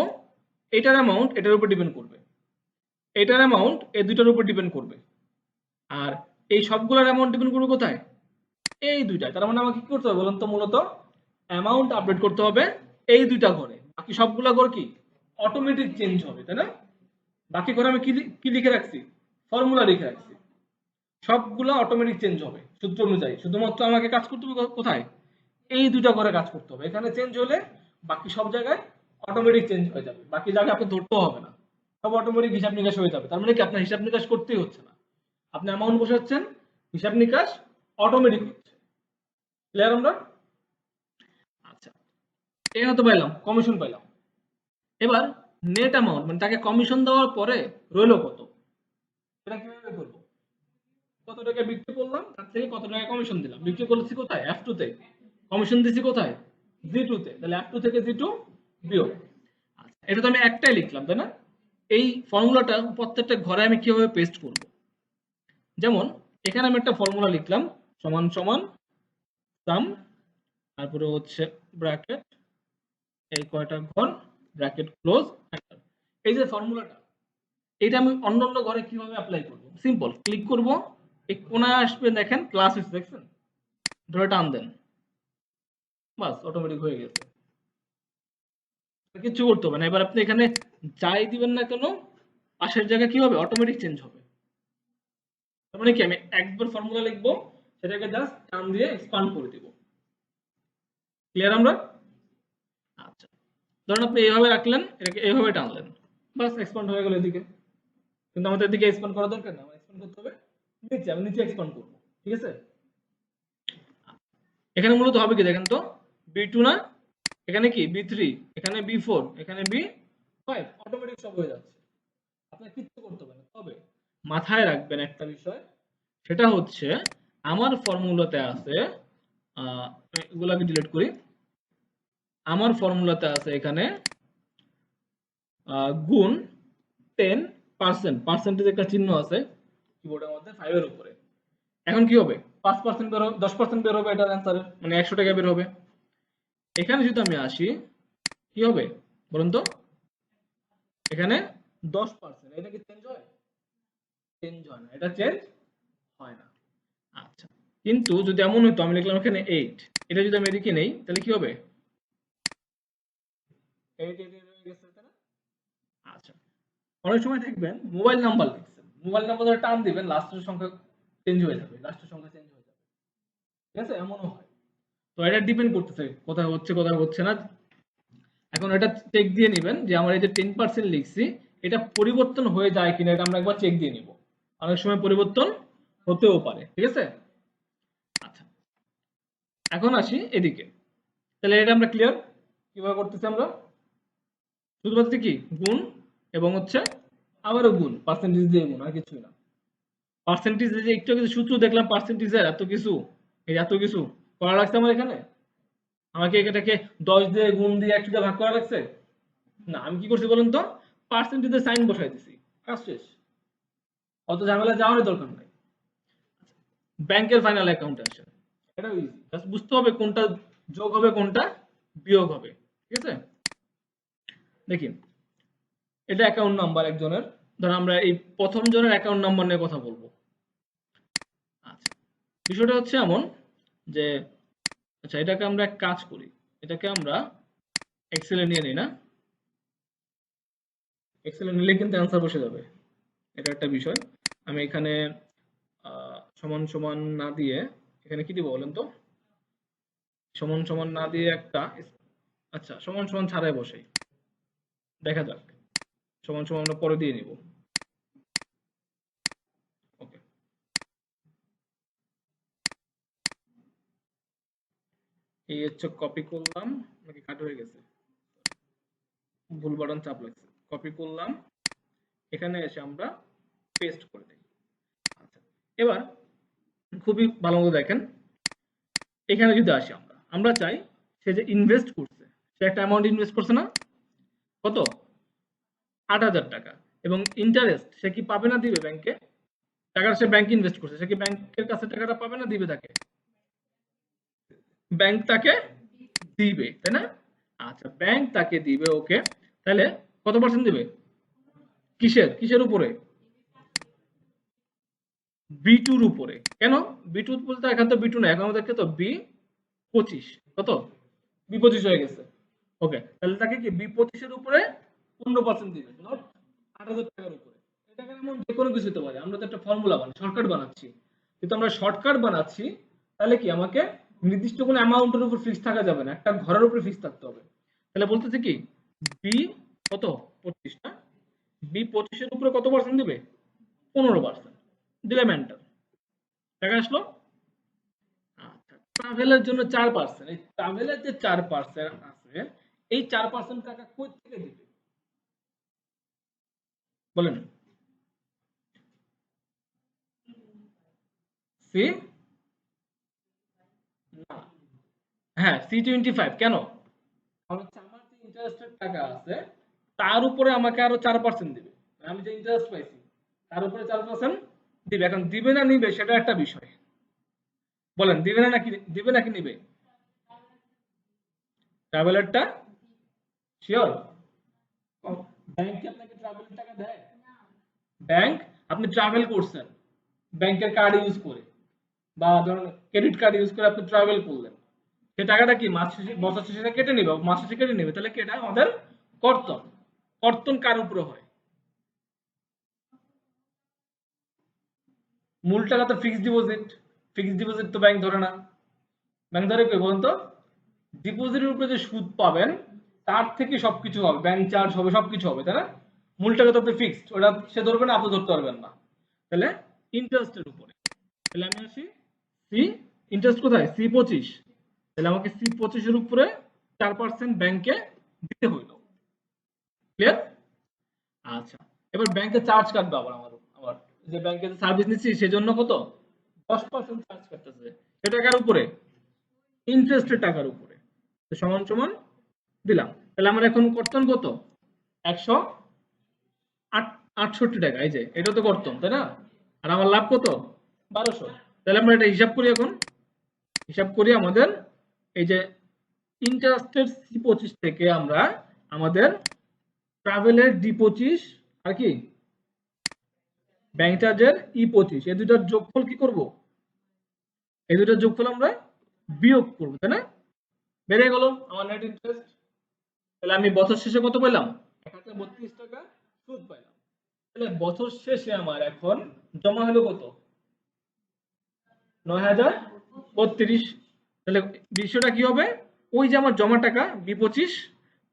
এটার অ্যামাউন্ট এটার উপর ডিপেন্ড করবে, এটার অ্যামাউন্ট এই দুইটার উপর ডিপেন্ড করবে, আর এই সবগুলোর অ্যামাউন্ট ডিপেন্ড করবে কোথায়? এই দুইটা। তার মানে আমাকে কি করতে হবে বলুন তো? মূলত অ্যামাউন্ট আপডেট করতে হবে এই দুইটা ঘরে, বাকি সবগুলা ঘর কি অটোমেটিক চেঞ্জ হবে, তাই না? বাকি ঘরে আমি কি লিখে রাখছি? ফর্মুলা লিখে রাখছি। সবগুলা অটোমেটিক চেঞ্জ হবে সূত্র অনুযায়ী, শুধুমাত্র আমাকে কাজ করতে হবে কোথায়? এই দুইটা ঘরে কাজ করতে হবে। এখানে চেঞ্জ হলে বাকি সব জায়গায় অটোমেটিক চেঞ্জ হয়ে যাবে, বাকি জায়গায় আপনি ধরতেও হবে না, সব অটোমেটিক হিসাব নিকাশ হয়ে যাবে। তার মানে কি আপনার হিসাব নিকাশ করতেই হচ্ছে না, আপনি অ্যামাউন্ট বসাচ্ছেন, হিসাব নিকাশ অটোমেটিক হচ্ছে। ক্লিয়ার আমরা? আচ্ছা, এটা তো পাইলাম, কমিশন পাইলাম। এবার নেট অ্যামাউন্ট, মানে তাকে কমিশন দেওয়ার পরে রইলো কত, সেটা কিভাবে করবো? কত টাকা বিক্রি করলাম তার থেকে কত টাকা কমিশন দিলাম। বিক্রি করেছি কোথায়? F2 তে। কমিশন দিছি কোথায়? G2 তে। তাহলে F2 থেকে G2 বিয়োগ। আচ্ছা, এটা তো আমি একটাই লিখলাম, তাই না? এই ফর্মুলাটা প্রত্যেকটা ঘরে আমি কিভাবে পেস্ট করব? যেমন এখানে আমি একটা ফর্মুলা লিখলাম, সমান সমান সাম, তারপরে হচ্ছে ব্র্যাকেট, এই কয়টা ঘর, ব্র্যাকেট ক্লোজ, এই যে ফর্মুলাটা, এটা আমি অন্য অন্য ঘরে কিভাবে অ্যাপ্লাই করব? সিম্পল, ক্লিক করব, এই কোনায় আসবে, দেখেন ক্লাস হচ্ছে, দেখছেন? ধরে টান দেন, বাস অটোমেটিক হয়ে গেছে। আর কিচ্ছু করতে হবে না। এবার আপনি এখানে যাই দিবেন না কেন, পাশের জায়গা কি হবে? অটোমেটিক চেঞ্জ হবে। তার মানে কি আমি একবার ফর্মুলা লিখবো, সেটাকে জাস্ট টান দিয়ে এক্সপান্ড করে দিব। ক্লিয়ার আমরা? আচ্ছা, ধরুন আপনি এইভাবে রাখলেন, এটাকে এইভাবে টানলেন, বাস এক্সপান্ড হয়ে গেল এদিকে। কিন্তু আমাদের এদিকে এক্সপান্ড করা দরকার না, আমার এক্সপান্ড করতে হবে নিচে, আমি নিচে এক্সপান্ড করবো। ঠিক আছে? এখানে মূলত হবে কি দেখেন তো, B2 না, এখানে কি B3, এখানে B4, এখানে B5, অটোমেটিক সব হয়ে যাচ্ছে। আপনার কিচ্ছু করতে হবে না। তবে মাথায় রাখবেন একটা বিষয়, সেটা হচ্ছে আমার ফর্মুলাতে আছে, এগুলাকে ডিলিট করি। আমার ফর্মুলাতে আছে এখানে গুণ 10%, পার্সেন্টেজ একটা চিহ্ন আছে কিবোর্ডের মধ্যে 5 এর উপরে। এখন কি হবে? 5% বের হবে, 10% বের হবে এটার অ্যান্সারে, মানে 100 টাকা বের হবে। এখানে যদি আমি আসি, কি হবে বলুন তো? এখানে 10%, এটা কি চেঞ্জ হয়? চেঞ্জ হয় না, এটা চেঞ্জ হয় না। আচ্ছা, কিন্তু যদি এমন হইতো আমি লিখলাম এখানে 8, এটা যদি আমি এদিকে নেই তাহলে কি হবে? 8 8 হয়ে গেছে, তাই না? আচ্ছা, অনেক সময় দেখবেন মোবাইল নাম্বার লিখছেন, মোবাইল নাম্বার ধরে টান দিবেন, লাস্টের সংখ্যা চেঞ্জ হয়ে যাবে, লাস্টের সংখ্যা চেঞ্জ হয়ে যাবে। ঠিক আছে? এমনও হয়। তো এটা ডিপেন্ড করতেছে কোথায় হচ্ছে কোথায় হচ্ছে না। এখন এটা চেক দিয়ে নেবেন যে আমার এই যে 10% লিখছি এটা পরিবর্তন হয়ে যায় কিনা, এটা আমরা একবার চেক দিয়ে নিব। অনেক সময় পরিবর্তন হতেও পারে, ঠিক আছে। আচ্ছা, এখন আসি এদিকে। তাহলে এটা আমরা ক্লিয়ার কিভাবে করতেছি আমরা, শুধুমাত্র কি গুণ এবং হচ্ছে আবারও গুণ, পার্সেন্টেজ দিয়ে গুণ, আর কিছুই না। পার্সেন্টেজ যে একটু কিছু সূত্র দেখলাম পার্সেন্টেজের, এত কিছু, এই এত কিছু করা লাগছে আমার এখানে। আমাকে এটাকে 10 দিয়ে গুণ দিয়ে 1 দিয়ে ভাগ করা লাগছে না। আমি কি করছি বলুন তো, পার্সেন্টেজের সাইন বসাই দিছি, কাজ শেষ। অত ঝামেলা যাওয়ার দরকার নাই। ব্যাংকের ফাইনাল অ্যাকাউন্টে আসে, এটাও ইজি, জাস্ট বুঝতে হবে কোনটা যোগ হবে কোনটা বিয়োগ হবে, ঠিক আছে। দেখি, এটা অ্যাকাউন্ট নাম্বার একজনের, ধর আমরা এই প্রথম জনের অ্যাকাউন্ট নাম্বার নিয়ে কথা বলবো। আচ্ছা, বিষয়টা হচ্ছে এমন যে, আচ্ছা এটাকে আমরা এক কাজ করি, এটাকে আমরা এক্সেলে নিয়ে নিই না, এক্সেলে নিলে কিন্তু অ্যান্সার বসে যাবে, এটা একটা বিষয়। আমি এখানে সমান সমান না দিয়ে এখানে কি দিব বলেন তো, সমান সমান না দিয়ে একটা, আচ্ছা সমান সমান ছাড়াই বসাই, দেখা যাক। সমান সমান আমরা পরে দিয়ে নিব, ওকে। এই হচ্ছে কপি করলাম, নাকি কাট হয়ে গেছে, ভুল বাটন চাপ লাগছে, কপি করলাম, এখানে এসে আমরা পেস্ট করে দিই। আচ্ছা, এবার খুবই ভালো মতো দেখেন, এখানে যদি আসি আমরা, আমরা চাই সে যে ইনভেস্ট করছে, সে একটা অ্যামাউন্ট ইনভেস্ট করছে না, কত, 8,000 টাকা, এবং ইন্টারেস্ট সে কি পাবে না দিবে ব্যাংকে, টাকাটা সে ব্যাংকে ইনভেস্ট করছে, সে কি ব্যাংকের কাছে টাকাটা পাবে না দিবে তাকে, ব্যাংক তাকে দিবে, তাই না। আচ্ছা, ব্যাংক তাকে দিবে, ওকে। তাহলে কত পার্সেন্ট দিবে, কিসের কিসের উপরে, বি2 উপরে। কেন বি2 বলতে, এখন তো বি2 না, এখন আমাদেরকে তো বি25, কত, বি25 হয়ে গেছে, ওকে। তাহলে তাকে কি বি25 উপরে 15% দিবে, নট 8,000 টাকার উপরে। এটা এমন যে কোনো কিছু হতে পারে, আমরা তো একটা ফর্মুলা শর্টকাট বানাচ্ছি, কিন্তু আমরা শর্টকাট বানাচ্ছি, তাহলে কি আমাকে নির্দিষ্ট কোনো অ্যামাউন্টের উপর ফিক্স থাকা যাবে না, একটা ঘরের উপরে ফিক্স থাকতে হবে। তাহলে বলতেছে কি বি কত 25 না, বি25 উপরে কত পার্সেন্ট দিবে, 15% দিলাম, এন্টার, টাকা আসলো। আচ্ছা, ট্রাভেলের জন্য 4%, এই ট্রাভেলের যে 4% আছে, এই 4% টাকা কই থেকে দিবে বলেন, সি, না, হ্যাঁ C25, কেন, কারণ হচ্ছে আমার যে ইন্টারেস্টের টাকা আছে তার উপরে আমাকে আরো 4% দিবে, আমি যে ইন্টারেস্ট পাইছি তার উপরে 4% দিবে। এখন দিবে না নিবে সেটা একটা বিষয়, বলেন দিবে না নাকি, দিবে নাকি নিবে, ট্রাভেলারটা শিওর। ব্যাংক কি আপনাকে ট্রাভেলের টাকা দেয়, ব্যাংক, আপনি ট্রাভেল করছেন ব্যাংকের কার্ড ইউজ করে, বা ধরুন ক্রেডিট কার্ড ইউজ করে আপনি ট্রাভেল করলেন, সে টাকাটা কি মাস শেষে, বছর শেষে কেটে নেবে, মাস শেষে কেটে নেবে, তাহলে কি এটা আমাদের কর্তন, কর্তন কার উপরে হয়, মূল টাকা তো ফিক্সড ডিপোজিট, ফিক্সড ডিপোজিট তো ব্যাংক ধরে না, ব্যাংক ধরে কি বলুন তো, ডিপোজিটের উপরে যে সুদ পাবেন তার থেকে সবকিছু হবে, ব্যাংক চার্জ হবে, সবকিছু হবে, তাই না। মূল টাকা তো আপনি ফিক্সড, ওটা সে ধরবে না, আপনি ধরতে পারবেন না, তাহলে ইন্টারেস্টের উপরে। তাহলে আমি আসি সি, ইন্টারেস্ট কোথায়, C25, তাহলে আমাকে C25 উপরে 4% ব্যাংকে দিতে হইলো, ক্লিয়ার। আচ্ছা, এবার ব্যাংকে চার্জ কাটবে আবার, আমার যে ব্যাংকে সার্ভিস নিচ্ছি সেজন্য কত, 10% চার্জ কাটতেছে, সেটা কার উপরে, ইন্টারেস্টের টাকার উপরে। তো সমান সমান দিলাম, তাহলে আমার এখন কর্তন কত, 168 টাকা, এই যে এটা তো কর্তন, তাই না। আর আমার লাভ কত, 1200। তাহলে আমরা এটা হিসাব করি, এখন হিসাব করি আমাদের এই যে ইন্টারেস্টের C25 থেকে আমরা আমাদের ট্রাভেলের D25 আর কি ব্যাংক চার্জের E25, এই দুটার যোগফল কি করব, এই দুটার যোগফল আমরা বিয়োগ করব, তাই না। বেড়ে গেল আমার নেট ইন্টারেস্ট, তাহলে আমি বছর শেষে কত পেলাম, 1032 টাকা সুদ পাইলাম। তাহলে বছর শেষে আমার এখন জমা হলো কত, 9,032। তাহলে বিষয়টা কি হবে, ওই যে আমার জমা টাকা B25,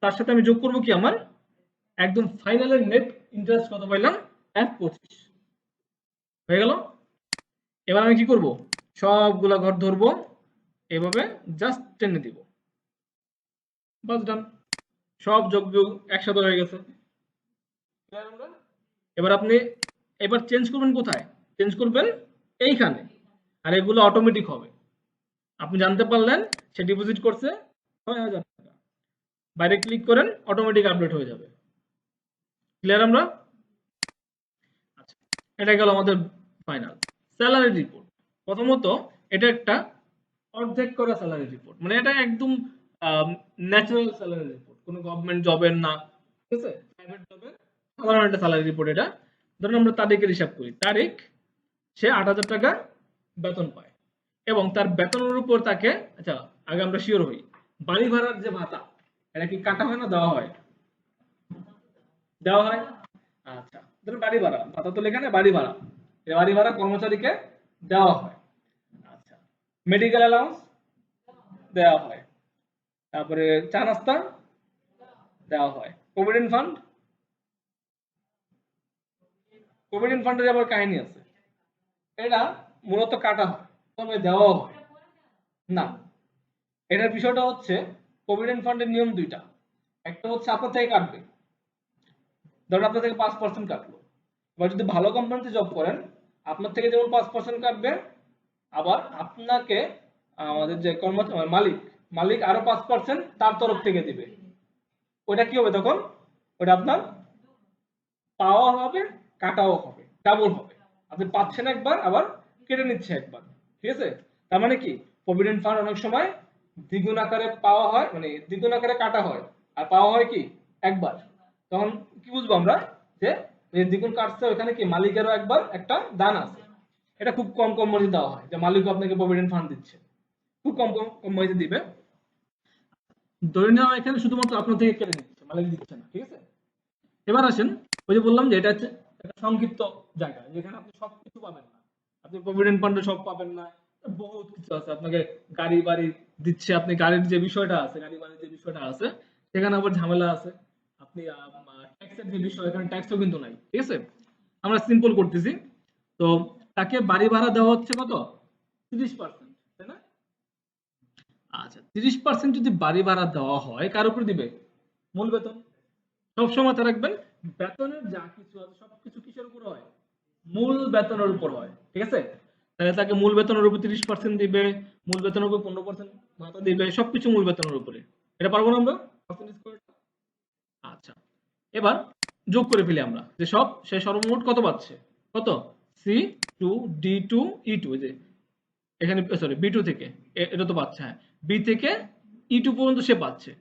তার সাথে আমি যোগ করব কি আমার একদম ফাইনালের নেট ইন্টারেস্ট কত পাইলাম, 1.25 হয়ে গেল। এবার আমি কি করব, সবগুলা ঘর ধরবো, এভাবে জাস্ট টেনে দিব, বাস ডান, সব যোগ বিয়োগ একসাথে হয়ে গেছে। এবার আপনি এবার চেঞ্জ করবেন কোথায়, চেঞ্জ করবেন এইখানে, আর এগুলো অটোমেটিক হবে। আপনি জানতে পারলেন সে ডিপোজিট করছে 6,000 টাকা, বাইরে ক্লিক করেন, অটোমেটিক আপডেট হয়ে যাবে। ক্লিয়ার আমরা? আচ্ছা, এটা গেল আমাদের ফাইনাল স্যালারি রিপোর্ট। প্রথমত এটা একটা অর্ধেক করা স্যালারি রিপোর্ট, মানে এটা একদম ন্যাচারাল স্যালারি রিপোর্ট, কোনো গভর্নমেন্ট জবের না, ঠিক আছে, প্রাইভেট জবের সাধারণ একটা স্যালারি রিপোর্ট। এটা ধরুন আমরা তারিখের হিসাব করি, তারিখ সে 8,000 টাকা বেতন পায়, এবং তার বেতনের উপর তাকে, আচ্ছা আগে আমরা শিওর হই, বাড়ি ভাড়ার যে ভাতা এটা কি কাটা হয় না দেওয়া হয়? দেওয়া হয়। আচ্ছা, ধরুন বাড়ি ভাড়া, ভাতা তো লেখা নেই, বাড়ি ভাড়া, এই বাড়ি ভাড়া কর্মচারীকে দেওয়া হয়। আচ্ছা, মেডিকেল অ্যালাউন্স দেওয়া হয়, তারপরে চা নাস্তা দেওয়া হয়, প্রভিডেন্ট ফান্ড, প্রভিডেন্ট ফান্ডের আবার কাহিনী আছে, এটা মূলত কাটা হয় তবে দেওয়াও হয় না। এটার বিষয়টা হচ্ছে প্রভিডেন্ট ফান্ডের নিয়ম দুইটা, একটা হচ্ছে আপনার থেকে কাটবে, ধরুন আপনার থেকে 5% কাটলো, এবার যদি ভালো কোম্পানিতে জব করেন আপনার থেকে যেমন 5% কাটবে, আবার আপনাকে আমাদের যে কর্মচারী মালিক, মালিক আরো 5% তার তরফ থেকে দিবে। ওটা কি হবে তখন, ওটা আপনার পাওয়া হবে, কাটাও হবে, ডাবল হবে, আপনি পাচ্ছেন একবার আবার কেটে নিচ্ছে একবার, ঠিক আছে। তার মানে কি, প্রভিডেন্ট ফান্ড অনেক সময় দ্বিগুণ আকারে পাওয়া হয়, মানে দ্বিগুণ আকারে কাটা হয়, আর পাওয়া হয় কি একবার। তখন কি বুঝবো আমরা যে এই দ্বিগুণ কাটছে, ওখানে কি মালিকেরও একবার একটা দান আছে। এটা খুব কম কোম্পানি দেওয়া হয়, যে মালিকও আপনাকে প্রভিডেন্ট ফান্ড দিচ্ছে, খুব কম কোম্পানিতে দিবে। ধরে নেওয়া এখানে শুধুমাত্র আপনার থেকে কেটে নিচ্ছে, মালিক দিচ্ছে না, ঠিক আছে। এবার আসেন, ওই যে বললাম যে এটা হচ্ছে একটা সংক্ষিপ্ত জায়গা, যেখানে আপনি সবকিছু পাবেন না, আপনি প্রভিডেন্ট ফান্ডে সব পাবেন না, বহুত কিছু আছে, আপনাকে গাড়ি বাড়ি দিচ্ছে, আপনি গাড়ির যে বিষয়টা আছে, গাড়ি বাড়ির যে বিষয়টা আছে সেখানে আবার ঝামেলা আছে, আপনি ট্যাক্সের যে বিষয়, এখানে ট্যাক্সও কিন্তু নাই, ঠিক আছে। আমরা সিম্পল করতেছি, তো তাকে বাড়ি ভাড়া দেওয়া হচ্ছে কত, 30%, তাই না? আচ্ছা, 30% যদি বাড়ি ভাড়া দেওয়া হয় কার উপর দিবে, মূল বেতন। সবসময় মাথায় রাখবেন, বেতনের যা কিছু আছে সবকিছু কিসের উপর হয়, মূল বেতনের উপর হয়, ঠিক আছে। তাহলে তাকে মূল বেতনের উপর 30% দিবে, মূল বেতনের উপর 15% ভাতা দিবে, সবকিছু মূল বেতনের উপরে। এটা পারবো না আমরা percentage করে? আচ্ছা, এবার যোগ করে ফেলি আমরা, যে সব সে সর্বমোট কত পাচ্ছে, কত, C2D2E2, যে এখানে সরি B2 থেকে এটা তো পাচ্ছে, হ্যাঁ, বি থেকে E2 পর্যন্ত সে পাচ্ছে,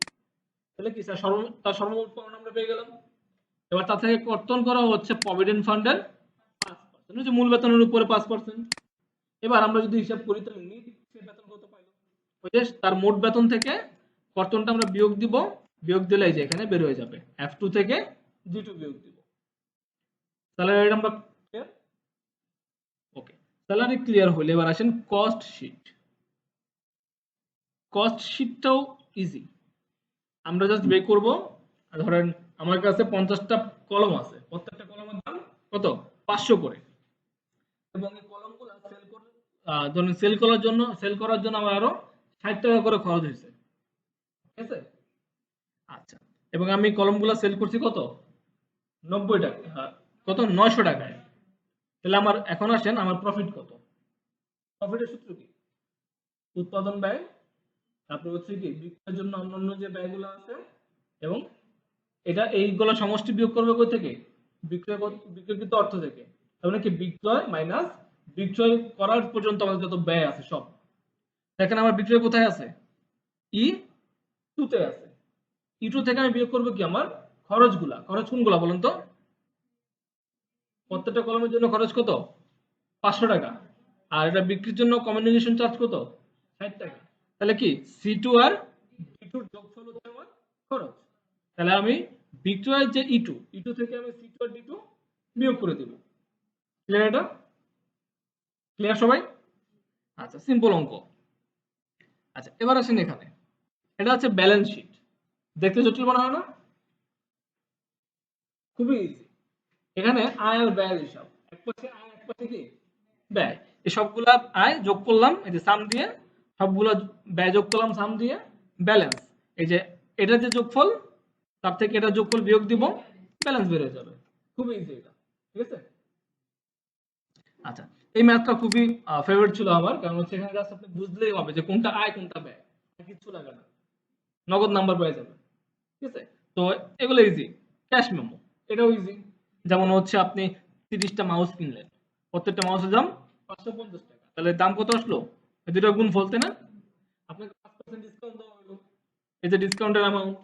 তাহলে কি স্যার তার সর্বমোট পাওনা আমরা পেয়ে গেলাম। এবার তার থেকে কর্তন করা হচ্ছে প্রভিডেন্ট ফান্ডের 5%, হচ্ছে মূল বেতনের উপরে 5%। এবার আমরা যদি হিসাব করি তাহলে নিট সে বেতন কত পাইলো, ওই যে তার মোট বেতন থেকে কর্তনটা আমরা বিয়োগ দিব, বিয়োগ দিলে এই যে এখানে বের হয়ে যাবে, F2 থেকে G2 বিয়োগ দিব, স্যালারি আমরা ক্লিয়ার। ওকে, স্যালারি ক্লিয়ার হলে এবার আসেন কস্ট শিট। কস্ট শিটটাও ইজি, আমরা জাস্ট বের করব, ধরেন আমার কাছে 50টা কলম আছে, প্রত্যেকটা কলমের দাম কত, 500 করে, এবং এই কলমগুলো ধরুন সেল করার জন্য আমার আরো 60 টাকা করে খরচ হয়েছে, ঠিক আছে। আচ্ছা, এবং আমি কলমগুলো সেল করছি কত, 90 টাকা, কত, 900 টাকায়। তাহলে আমার এখন আসেন আমার প্রফিট কত, প্রফিটের সূত্র কি, উৎপাদন ব্যয়, তারপর হচ্ছে কি বিক্রয়ের জন্য অন্যান্য যে ব্যয়গুলো আছে, এবং এটা এইগুলো সমষ্টি বিয়োগ করবে কই থেকে, বিক্রয়কৃত অর্থ থেকে। তার মানে কি বিক্রয় মাইনাস বিক্রয় করার পর্যন্ত আমাদের যত ব্যয় আছে সব। দেখেন আমার বিক্রয় কোথায় আছে, ই টু তে আছে, ই টু থেকে আমি বিয়োগ করবো কি আমার খরচগুলা, খরচ কোনগুলা বলেন তো, প্রত্যেকটা কলমের জন্য খরচ কত, 500 টাকা, আর এটা বিক্রির জন্য কমিউনিকেশন চার্জ কত, 60 টাকা। তাহলে কি C2 আর D2 এর যোগফল হচ্ছে আমার খরচ। তাহলে আমি বিক্রয়ের যে E2 থেকে আমি C2 আর D2 বিয়োগ করে দেব। ক্লিয়ার এটা? ক্লিয়ার সবাই? আচ্ছা, সিম্পল অঙ্ক। আচ্ছা, এবার আসেন এখানে, এটা হচ্ছে ব্যালেন্স শিট। দেখতে জটিল মনে হয় না? খুবই ইজি। এখানে আয় আর ব্যয়ের হিসাব, এক পাশে আয় এক পাশে কি ব্যয়। এই সবগুলা আয় যোগ করলাম এই যে সাম দিয়ে, সবগুলা ব্যয় যোগ করলাম সাম দিয়ে, ব্যালেন্স এই যে এটা যে যোগফল, তার থেকে এটা যোগফল বিয়োগ দিব, ব্যালেন্স বের হয়ে যাবে। খুবই ইজি এটা, ঠিক আছে। আচ্ছা, এই ম্যাথটা খুবই ফেভারিট ছিল আমার, কারণ হচ্ছে এখানে জাস্ট আপনি বুঝলেই হবে যে কোনটা আয় কোনটা ব্যয়, আর কিচ্ছু লাগে না, নগদ নাম্বার পেয়ে যাবে, ঠিক আছে। তো এগুলো ইজি। ক্যাশ মেমো, এটাও ইজি। যেমন হচ্ছে আপনি 30টা মাউস কিনলেন, প্রত্যেকটা মাউসের দাম 550 টাকা, তাহলে দাম কত আসলো? এই দুটো গুণ ফলতে না, আপনাকে 5% ডিসকাউন্ট দেওয়া হলো, এই যে ডিসকাউন্টের অ্যামাউন্ট।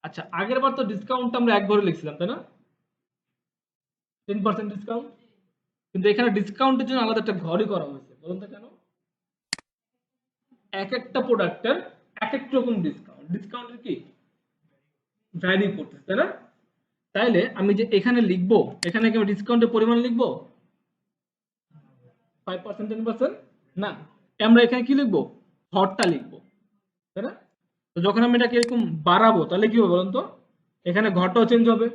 আচ্ছা, আগের বার তো ডিসকাউন্ট আমরা এক ঘরে লিখছিলাম তাই না, 10% ডিসকাউন্ট, কিন্তু এখানে ডিসকাউন্টের জন্য আলাদা একটা ঘরই করা হয়েছে, বলুন তো কেন? এক একটা প্রোডাক্টের এক এক রকম ডিসকাউন্ট, ডিসকাউন্টের কি ভ্যারি করতেছে তাই না। তাইলে আমি যে এখানে লিখবো, এখানে কি আমি ডিসকাউন্টের পরিমাণ লিখবো 5% 10%? না, আমরা এখানে কি লিখবো, হরটা লিখবো, তাই না। তো যখন আমি এটাকে এরকম বাড়াবো তাহলে কি হবে বলুন তো, এখানে ঘরটাও চেঞ্জ হবে,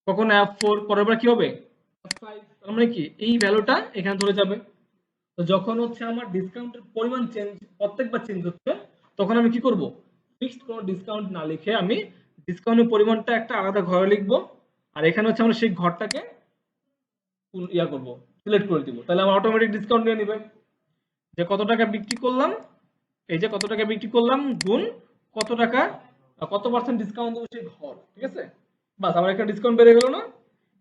কখন F4 পরের বার কি হবে F5, তার মানে কি এই ভ্যালুটা এখানে ধরে যাবে। তো যখন হচ্ছে আমার ডিসকাউন্টের পরিমাণ চেঞ্জ, প্রত্যেকবার চেঞ্জ হচ্ছে, তখন আমি কি করব, ফিক্সড কোনো ডিসকাউন্ট না লিখে আমি ডিসকাউন্টের পরিমাণটা একটা আলাদা ঘরে লিখবো, আর এখানে হচ্ছে আমরা সেই ঘরটাকে ইয়া করব, সিলেক্ট করে দিব, তাহলে আমার অটোমেটিক ডিসকাউন্ট নিয়ে নিবে, যে কত টাকা বিক্রি করলাম, এই যে কত টাকা বিক্রি করলাম গুণ কত টাকা, কত পার্সেন্ট ডিসকাউন্ট দেবো সেই ঘর, ঠিক আছে। বাস, আমার একটা ডিসকাউন্ট বেড়ে গেল না।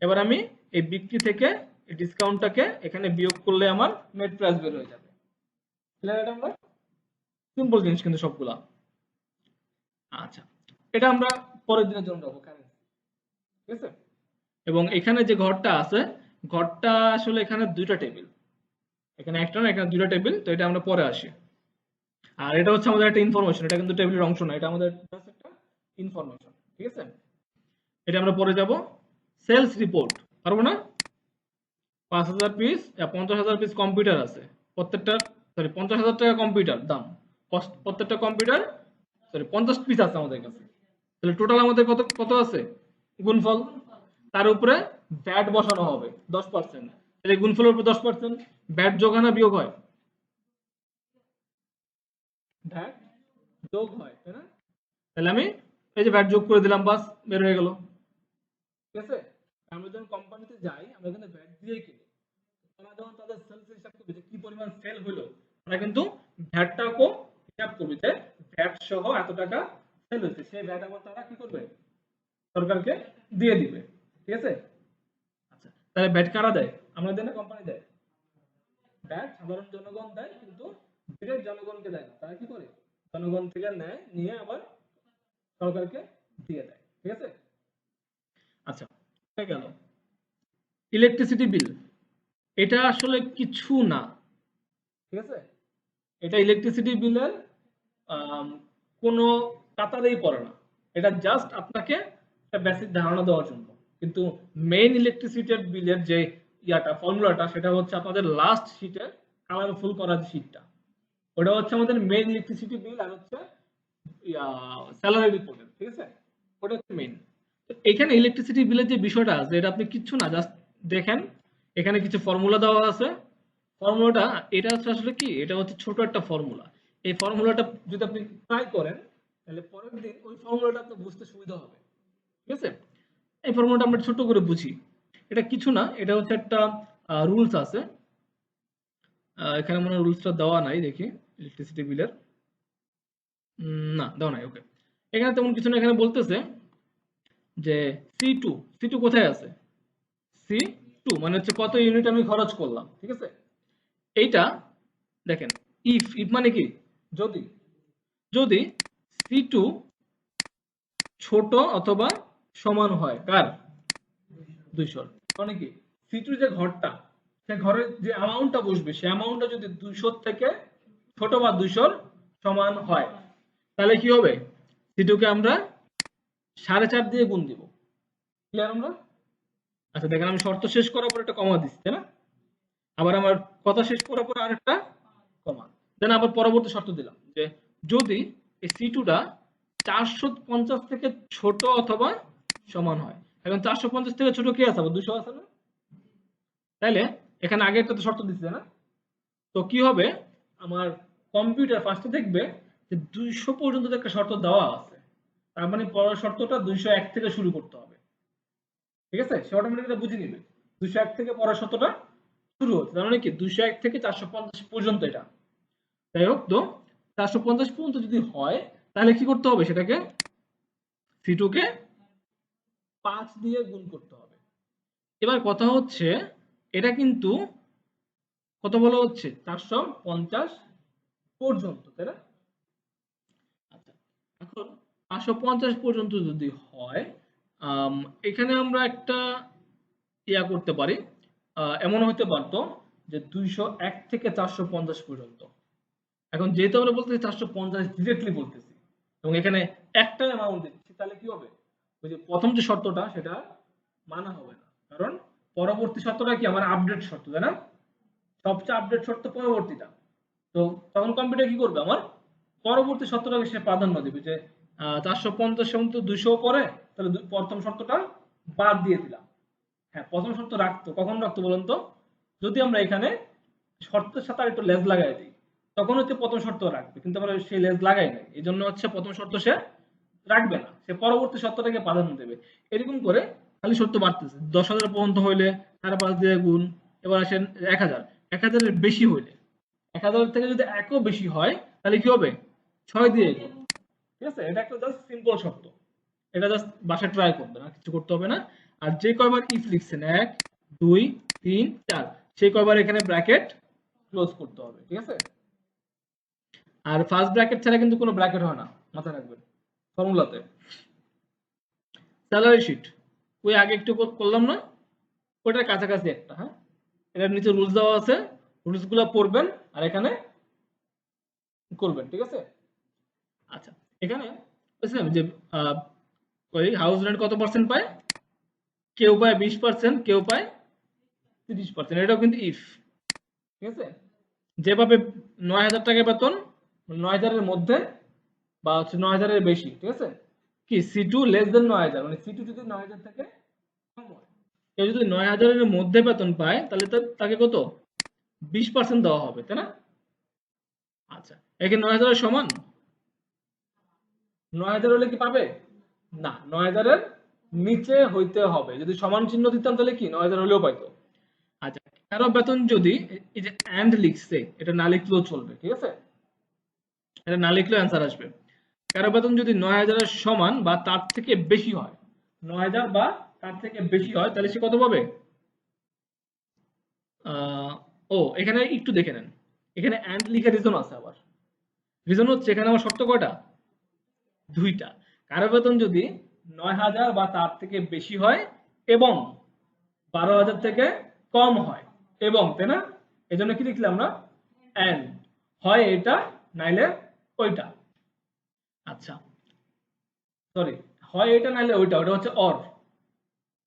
এবার আমি এই বিক্রি থেকে এই ডিসকাউন্টটাকে এখানে বিয়োগ করলে আমার নেট প্রাইস বের হয়ে যাবে। ক্লিয়ার এটা আমরা? সিম্পল জিনিস কিন্তু সবগুলা। আচ্ছা, এটা আমরা পরের দিনের জন্য রাখবো কারেন্সি, ঠিক আছে। এবং এখানে যে ঘরটা আছে, ঘরটা আসলে এখানে দুইটা টেবিল, এখানে একটা না এখানে দুইটা টেবিল, তো এটা আমরা পরে আসি। আর এটা হচ্ছে আমাদের একটা ইনফরমেশন, এটা কিন্তু টেবিলের অংশ না, এটা আমাদের জাস্ট একটা ইনফরমেশন, ঠিক আছে। এটা আমরা পরে যাব। সেলস রিপোর্ট পারবো না, 5,000 পিস, 50,000 পিস কম্পিউটার আছে, প্রত্যেকটা, সরি 50,000 টাকা কম্পিউটার দাম, প্রত্যেকটা কম্পিউটার, সরি 50 পিস আছে আমাদের কাছে, তাহলে টোটাল আমাদের কত কত আছে গুণফল, তার উপরে ভ্যাট বসানো হবে 10%, তাহলে গুণফলের উপর 10% ভ্যাট যোগ হয় না বিয়োগ হয়, ভ্যাট যোগ হয় তাই না। তাহলে আমি এই যে ভ্যাট যোগ করে দিলাম, বাস বের হয়ে গেল, ঠিক আছে। আমরা যখন কোম্পানিতে যাই আমরা কিন্তু ভ্যাট দিয়েই কিনি, তারা যখন তাদের সেলস হিসাব করবে যে কি পরিমাণ সেল হলো, তারা কিন্তু ভ্যাটটাকেও হিসাব করবে যে ভ্যাট সহ এত টাকা সেল হয়েছে, সেই ভ্যাট আবার তারা কি করবে, সরকারকে দিয়ে দিবে, ঠিক আছে। আচ্ছা, তাহলে ভ্যাট কারা দেয়, আমরা দেয় না কোম্পানি দেয়, ভ্যাট সাধারণ জনগণ দেয়, কিন্তু ডিরেক্ট জনগণকে দেয় না, তারা কি করে জনগণ থেকে নেয়, নিয়ে আবার সরকারকে দিয়ে দেয়, ঠিক আছে। আচ্ছা, এটা গেল ইলেকট্রিসিটি বিল, এটা আসলে কিছু না, ঠিক আছে। এটা ইলেকট্রিসিটি বিলের কোনো কাতারেই পড়ে না, এটা জাস্ট আপনাকে একটা বেসিক ধারণা দেওয়ার জন্য। কিন্তু মেইন ইলেকট্রিসিটি বিলের যে ইয়াটা ফর্মুলাটা, সেটা হচ্ছে আপনাদের লাস্ট শীটের কালারফুল করা যে শীটটা, ওটা হচ্ছে আমাদের মেইন ইলেকট্রিসিটি বিল, আর হচ্ছে স্যালারি রিপোর্টের, ঠিক আছে, ওটা হচ্ছে মেইন। তো এখানে ইলেকট্রিসিটি বিলের যে বিষয়টা আছে, এটা আপনি কিচ্ছু না, জাস্ট দেখেন এখানে কিছু ফর্মুলা দেওয়া আছে, ফর্মুলাটা এটা হচ্ছে আসলে কি, এটা হচ্ছে ছোট একটা ফর্মুলা, এই ফর্মুলাটা যদি আপনি ট্রাই করেন তাহলে পরের দিন ওই ফর্মুলাটা আপনার বুঝতে সুবিধা হবে, ঠিক আছে। এই ফর্মুলাটা আমরা ছোট করে বুঝি, এটা কিছু না, এটা হচ্ছে একটা রুলস আছে, এখানে মনে হয় রুলসটা দেওয়া নাই, দেখি ইলেকট্রিসিটি বিলের, না দেওয়া নাই, ওকে। এখানে তেমন কিছু না, এখানে বলতেছে যে সি টু কোথায় আছে, সি টু মানে হচ্ছে কত ইউনিট আমি খরচ করলাম, ঠিক আছে। এইটা দেখেন, ইফ মানে কি, যদি, যদি সি টু ছোট অথবা সমান হয় কার, 200, মানে কি সি2 যে ঘরটা, সে ঘরের যে অ্যামাউন্টটা বসবে, সে অ্যামাউন্টটা যদি 200 থেকে ছোট বা 200 সমান হয়, তাহলে কি হবে, সি2 কে আমরা 4.5 দিয়ে গুণ দিব, ক্লিয়ার আমরা। আচ্ছা দেখেন, আমি শর্ত শেষ করার পর একটা কমা দিচ্ছি তাই না, আবার আমার কথা শেষ করার পর আরেকটা কমা, দেন আবার পরবর্তী শর্ত দিলাম যে যদি এই সি2টা 450 থেকে ছোট অথবা সমান হয়। এখন 450 থেকে ছোট কি আছে, আবার 200 আছে না? তাইলে এখানে আগে একটা তো শর্ত দিচ্ছে না, তো কি হবে, আমার কম্পিউটার ফার্স্টে দেখবে যে 200 পর্যন্ত একটা শর্ত দেওয়া আছে, তার মানে পরের শর্তটা 201 থেকে শুরু করতে হবে। ঠিক আছে, সে অটোমেটিক এটা বুঝে নিবে 201 থেকে পরের শর্তটা শুরু হচ্ছে, তার মানে কি 201 থেকে 450 পর্যন্ত এটা। যাই হোক, তো 450 পর্যন্ত যদি হয় তাহলে কি করতে হবে, সেটাকে C2 কে 5 দিয়ে গুণ করতে হবে। এবার কথা হচ্ছে এটা কিন্তু কত বলা হচ্ছে, 450 পর্যন্ত, তাই না? আচ্ছা, এখন 550 পর্যন্ত যদি হয়, এখানে আমরা একটা ইয়া করতে পারি, এমন হতে পারতো যে 201 থেকে 450 পর্যন্ত। এখন যেহেতু আমরা বলতেছি 450 ডিরেক্টলি বলতেছি এবং এখানে একটা অ্যামাউন্ট দিচ্ছি, তাহলে কি হবে, ওই যে প্রথম যে শর্তটা সেটা মানা হবে না, কারণ পরবর্তী শর্তটা কি আমার আপডেট শর্ত, তাই না? সবচেয়ে আপডেট শর্ত পরবর্তীটা। তো তখন কম্পিউটার কি করবে, আমার পরবর্তী শর্তটাকে সে প্রাধান্য দেবে, যে 450 তো 200 পরে, তাহলে প্রথম শর্তটা বাদ দিয়ে দিলাম। হ্যাঁ, প্রথম শর্ত রাখতো, কখন রাখতো বলুন তো, যদি আমরা এখানে শর্তের সাথে আর একটু লেজ লাগাই দিই, তখন হচ্ছে প্রথম শর্ত রাখবে, কিন্তু আমরা সেই লেজ লাগাই নাই, এই জন্য হচ্ছে প্রথম শর্ত সে রাখবে না, সে পরবর্তী শর্তটাকে প্রাধান্য দেবে। এরকম করে খালি শর্ত বাড়তেছে, 10,000 পর্যন্ত হইলে 5.5 দিয়ে গুণ, এবার আসেন 1000, 1000-এর বেশি হইলে, 1000 থেকে যদি একও বেশি হয় তাহলে কি হবে, 6 দিয়ে গুণ। ঠিক আছে, এটা একটা জাস্ট সিম্পল শর্ত, এটা জাস্ট বাসায় ট্রাই করবে না, কিছু করতে হবে না। আর যে কয়বার ইফ লিখছেন 1 2 3 4, সেই কয়বার এখানে ব্র্যাকেট ক্লোজ করতে হবে। ঠিক আছে, আর ফার্স্ট ব্র্যাকেট ছাড়া কিন্তু কোনো ব্র্যাকেট হয় না, মাথায় রাখবেন ফর্মুলাতে। স্যালারি শিট ওই আগে একটু করলাম না, ওটার কাছাকাছি একটা, হ্যাঁ, এটার নিচে রুলস দেওয়া আছে, রুলস গুলো পড়বেন আর এখানে করবেন। ঠিক আছে, আচ্ছা, এখানে বুঝলাম যে ওই হাউস রেন্ট কত পার্সেন্ট পায়, কেউ পায় 20%, কেউ পায় 30%, এটাও কিন্তু ইফ। ঠিক আছে, যে পাবে 9,000 টাকা বেতন, 9,000-এর মধ্যে বা হচ্ছে 9,000-এর বেশি, ঠিক আছে, কি C2 লেস দেন 9,000, মানে C2 যদি 9,000 থেকে কম হয়, কেউ যদি 9,000-এর মধ্যে বেতন পায় তাহলে তাকে কত 20% দেওয়া হবে, তাই না? আচ্ছা, এখানে 9,000-এর সমান, 9,000 হলে কি পাবে না, 9,000-এর নিচে হইতে হবে, যদি সমান চিহ্ন দিতাম তাহলে কি 9,000 হলেও পাইতো। আচ্ছা, কারো বেতন যদি, এই যে এন্ড লিখছে, এটা না লিখলেও চলবে, ঠিক আছে, এটা না লিখলেও অ্যান্সার আসবে। কারো বেতন যদি 9,000-এর সমান বা তার থেকে বেশি হয়, 9,000 বা তার থেকে বেশি হয়, তাহলে সে কত পাবে, ও এখানে একটু দেখে নেন, এখানে এন্ড লিখে রিজন আছে আবার, রিজন হচ্ছে এখানে আমার শর্ত কয়টা, দুইটা। কারো বেতন যদি 9,000 বা তার থেকে বেশি হয় এবং 12,000 থেকে কম হয়, এবং, তাই না, এই জন্য কি লিখলাম আমরা, এন্ড, হয় এটা নাইলে ওইটা। আচ্ছা, সরি, হয় এটা নাইলে ওইটা, ওটা হচ্ছে অর,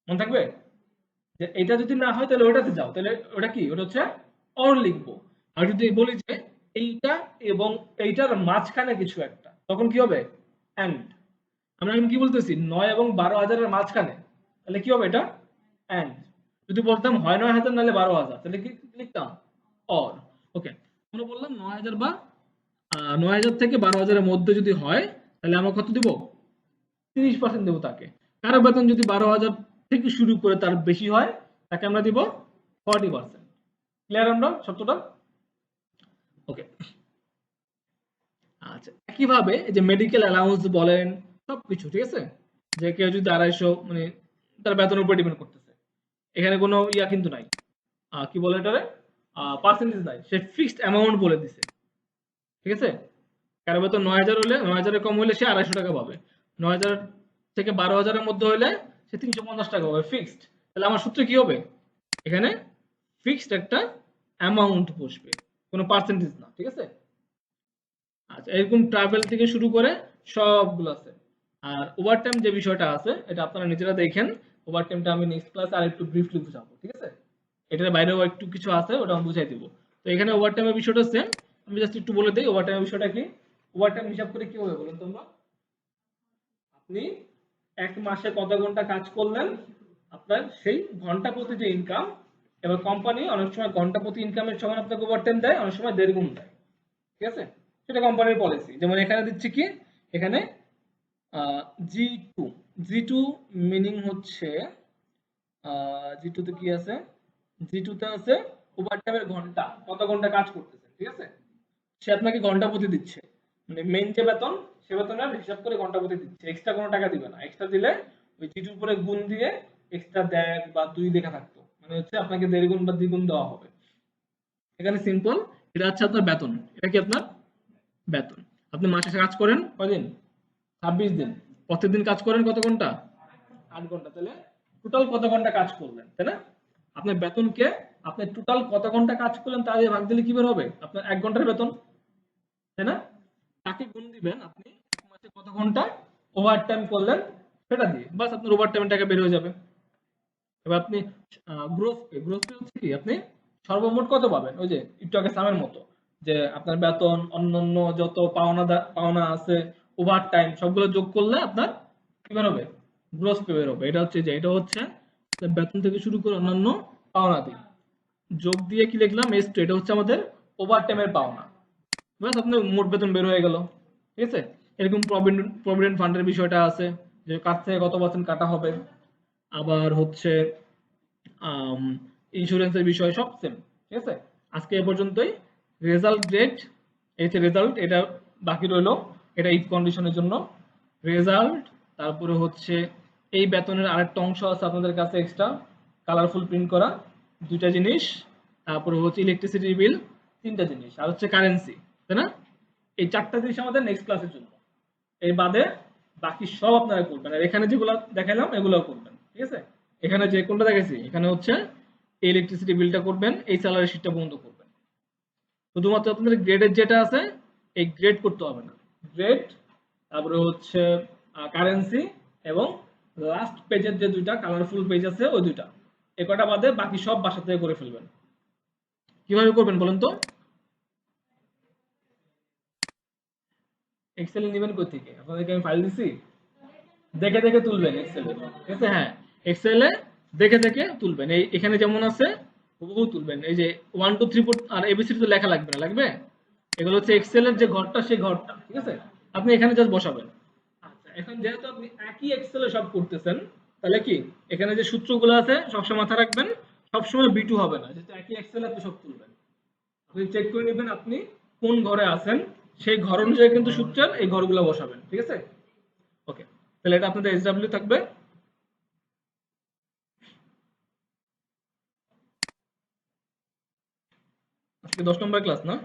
মনে থাকবে, যে এটা যদি না হয় তাহলে ওটাতে যাও, তাহলে ওটা কি, ওটা হচ্ছে অর লিখবো। আর যদি বলি যে এইটা এবং এইটার মাঝখানে কিছু একটা, তখন কি হবে, এন্ড। আমরা এখন কি বলতেছি, 9 এবং 12,000-এর মাঝখানে, তাহলে কি হবে, এটা এন্ড। যদি বলতাম হয় 9,000 নাহলে 12,000, তাহলে কি লিখতাম, অর। ওকে, আমরা বললাম 9,000 বা 9,000 থেকে 12,000-এর মধ্যে যদি হয় তাহলে আমরা কত দিব, 30% দেবো তাকে। কারো বেতন যদি 12,000 থেকে শুরু করে তার বেশি হয়, তাকে আমরা দিব 40%। ক্লিয়ার আমরা শর্তটা? ওকে, আচ্ছা, একইভাবে এই যে মেডিকেল অ্যালাউন্স বলেন, সবকিছু, ঠিক আছে, যে কেউ যদি 250, মানে তার বেতনের উপর ডিপেন্ড করতেছে, এখানে কোনো ইয়া কিন্তু নাই, কি বলে এটারে, পার্সেন্টেজ নাই, সে ফিক্সড অ্যামাউন্ট বলে দিছে। ঠিক আছে, কারো বেতন 9,000 হলে, 9,000-এর কম হলে সে 250 টাকা পাবে, 9,000 থেকে 12,000-এর মধ্যে হলে সে 350 টাকা পাবে ফিক্সড। তাহলে আমার সূত্রে কি হবে, এখানে ফিক্সড একটা অ্যামাউন্ট বসবে, কোনো পার্সেন্টেজ না। ঠিক আছে, আচ্ছা, এরকম ট্রাভেল থেকে শুরু করে সবগুলো আছে। আর ওভারটাইম যে বিষয়টা আছে, এটা আপনারা নিজেরা দেখেন, ওভারটাইমটা আমি নেক্সট ক্লাসে আর একটু ব্রিফলি বুঝাবো। ঠিক আছে, এটার বাইরেও একটু কিছু আছে, ওটা আমি বুঝাই দিব। তো এখানে ওভারটাইমের বিষয়টা সেম, আমি জাস্ট একটু বলে দিই ওভারটাইমের বিষয়টা কি। ওভারটাইম হিসাব করে কি হবে বলুন তোমরা, আপনি এক মাসে কত ঘন্টা কাজ করলেন, আপনার সেই ঘন্টা প্রতি যে ইনকাম, এবার কোম্পানি অনেক সময় ঘন্টা প্রতি ইনকামের সমান আপনাকে ওভারটাইম দেয়, অনেক সময় 1.5 গুণ দেয়। ঠিক আছে, সেটা কোম্পানির পলিসি। যেমন এখানে দিচ্ছি কি, এখানে G2, G2 মিনিং হচ্ছে G2 তে কি আছে, G2 তে আছে ওভারটাইমের ঘন্টা, কত ঘন্টা কাজ করতেছেন। ঠিক আছে, সে আপনাকে ঘন্টা প্রতি দিচ্ছে, মানে মেইন যে বেতন, সে বেতনের হিসাব করে ঘন্টা প্রতি দিচ্ছে, এক্সট্রা কোনো টাকা দিবে না। এক্সট্রা দিলে ওই G2 উপরে গুণ দিয়ে এক্সট্রা 1.5 বা 2 লেখা থাকতো, মানে হচ্ছে আপনাকে 1.5 গুণ বা 2 গুণ দেওয়া হবে। এখানে সিম্পল, এটা হচ্ছে আপনার বেতন, এটা কি আপনার বেতন। আপনি মাসে কাজ করেন কয়দিন, 26 দিন, প্রত্যেকদিন কাজ করেন কত ঘন্টা, 8 ঘন্টা, তাহলে টোটাল কত ঘন্টা কাজ করলেন, তাই না? আপনার বেতনকে আপনি টোটাল কত ঘন্টা কাজ করলেন তা দিয়ে ভাগ দিলে কি বের হবে, আপনার 1 ঘন্টার বেতন, তাই না? তাকে গুণ দিবেন আপনি এক মাসে কত ঘন্টা ওভারটাইম করলেন সেটা দিয়ে, বাস আপনার ওভারটাইমের টাকা বের হয়ে যাবে। এবার আপনি গ্রোস পে, গ্রোস পে হচ্ছে কি, আপনি সর্বমোট কত পাবেন, ওই যে একটু আগে সামের মতো, যে আপনার বেতন, অন্যান্য যত পাওনা পাওনা আছে, ওভারটাইম, সবগুলো যোগ করলে আপনার কি বের হবে, গ্রোস পে বের হবে। এটা হচ্ছে যে, এটা হচ্ছে বেতন থেকে শুরু করে অন্যান্য পাওনা দিয়ে যোগ দিয়ে কি লিখলাম, এস টু, এটা হচ্ছে আমাদের ওভারটাইমের পাওনা। বাস আপনার মোট বেতন বের হয়ে গেল। ঠিক আছে, এরকম প্রভিডেন্ট ফান্ডের বিষয়টা আছে, যে কাছ থেকে কত পার্সেন্ট কাটা হবে, আবার হচ্ছে ইন্স্যুরেন্সের বিষয় সব সেম। ঠিক আছে, আজকে এ পর্যন্তই। রেজাল্ট গ্রেড, এই যে রেজাল্ট, এটা বাকি রইলো, এটা ইফ কন্ডিশনের জন্য রেজাল্ট। তারপরে হচ্ছে এই বেতনের আরেকটা অংশ আছে আপনাদের কাছে এক্সট্রা, কালারফুল প্রিন্ট করা, 2টা জিনিস। তারপরে হচ্ছে ইলেকট্রিসিটি বিল, 3টা জিনিস, আর হচ্ছে কারেন্সি, তাই না? এই 4টা জিনিস আমাদের নেক্সট ক্লাসের জন্য। এর বাদে বাকি সব আপনারা করবেন, আর এখানে যেগুলো দেখালাম এগুলো করবেন। ঠিক আছে, এখানে যে কোনটা দেখেছি, এখানে হচ্ছে ইলেকট্রিসিটি বিলটা করবেন, এই স্যালারি শিটটা বন্ধ করবেন। শুধুমাত্র আপনাদের গ্রেডের যেটা আছে, এই গ্রেড করতে হবে না, গ্রেড, তারপরে হচ্ছে কারেন্সি, এবং লাস্ট পেজের যে 2টা কালারফুল পেজ আছে ওই 2টা, এ কটা বাদে বাকি সব বাসা থেকে করে ফেলবেন। কিভাবে করবেন বলেন তো? এক্সেল নেবেন কই থেকে, আপনাদেরকে আমি ফাইল দিছি, দেখে দেখে তুলবেন এক্সেলে। ঠিক আছে, হ্যাঁ, এক্সেলে দেখে দেখে তুলবেন। এই এখানে যেমন আছে হুবহু তুলবেন। এই যে 1 2 3 4 আর এবিসিডি তো লেখা লাগবে না, লাগবে? এগুলো হচ্ছে এক্সেলের যে ঘরটা, সেই ঘরটা। ঠিক আছে, আপনি এখানে জাস্ট বসাবেন। আচ্ছা, এখন যেহেতু আপনি একই এক্সেলে সব করতেছেন, তাহলে কি এখানে যে সূত্রগুলো আছে সবসময় মাথায় রাখবেন, সবসময় বিটু হবে না, যেহেতু একই এক্সেলে আপনি সব তুলবেন। আপনি চেক করে নেবেন আপনি কোন ঘরে আছেন, সেই ঘর অনুযায়ী কিন্তু সূত্রের এই ঘরগুলো বসাবেন। ঠিক আছে, ওকে, তাহলে এটা আপনাদের এসডব্লিউ থাকবে। আজকে 10 নম্বর ক্লাস না?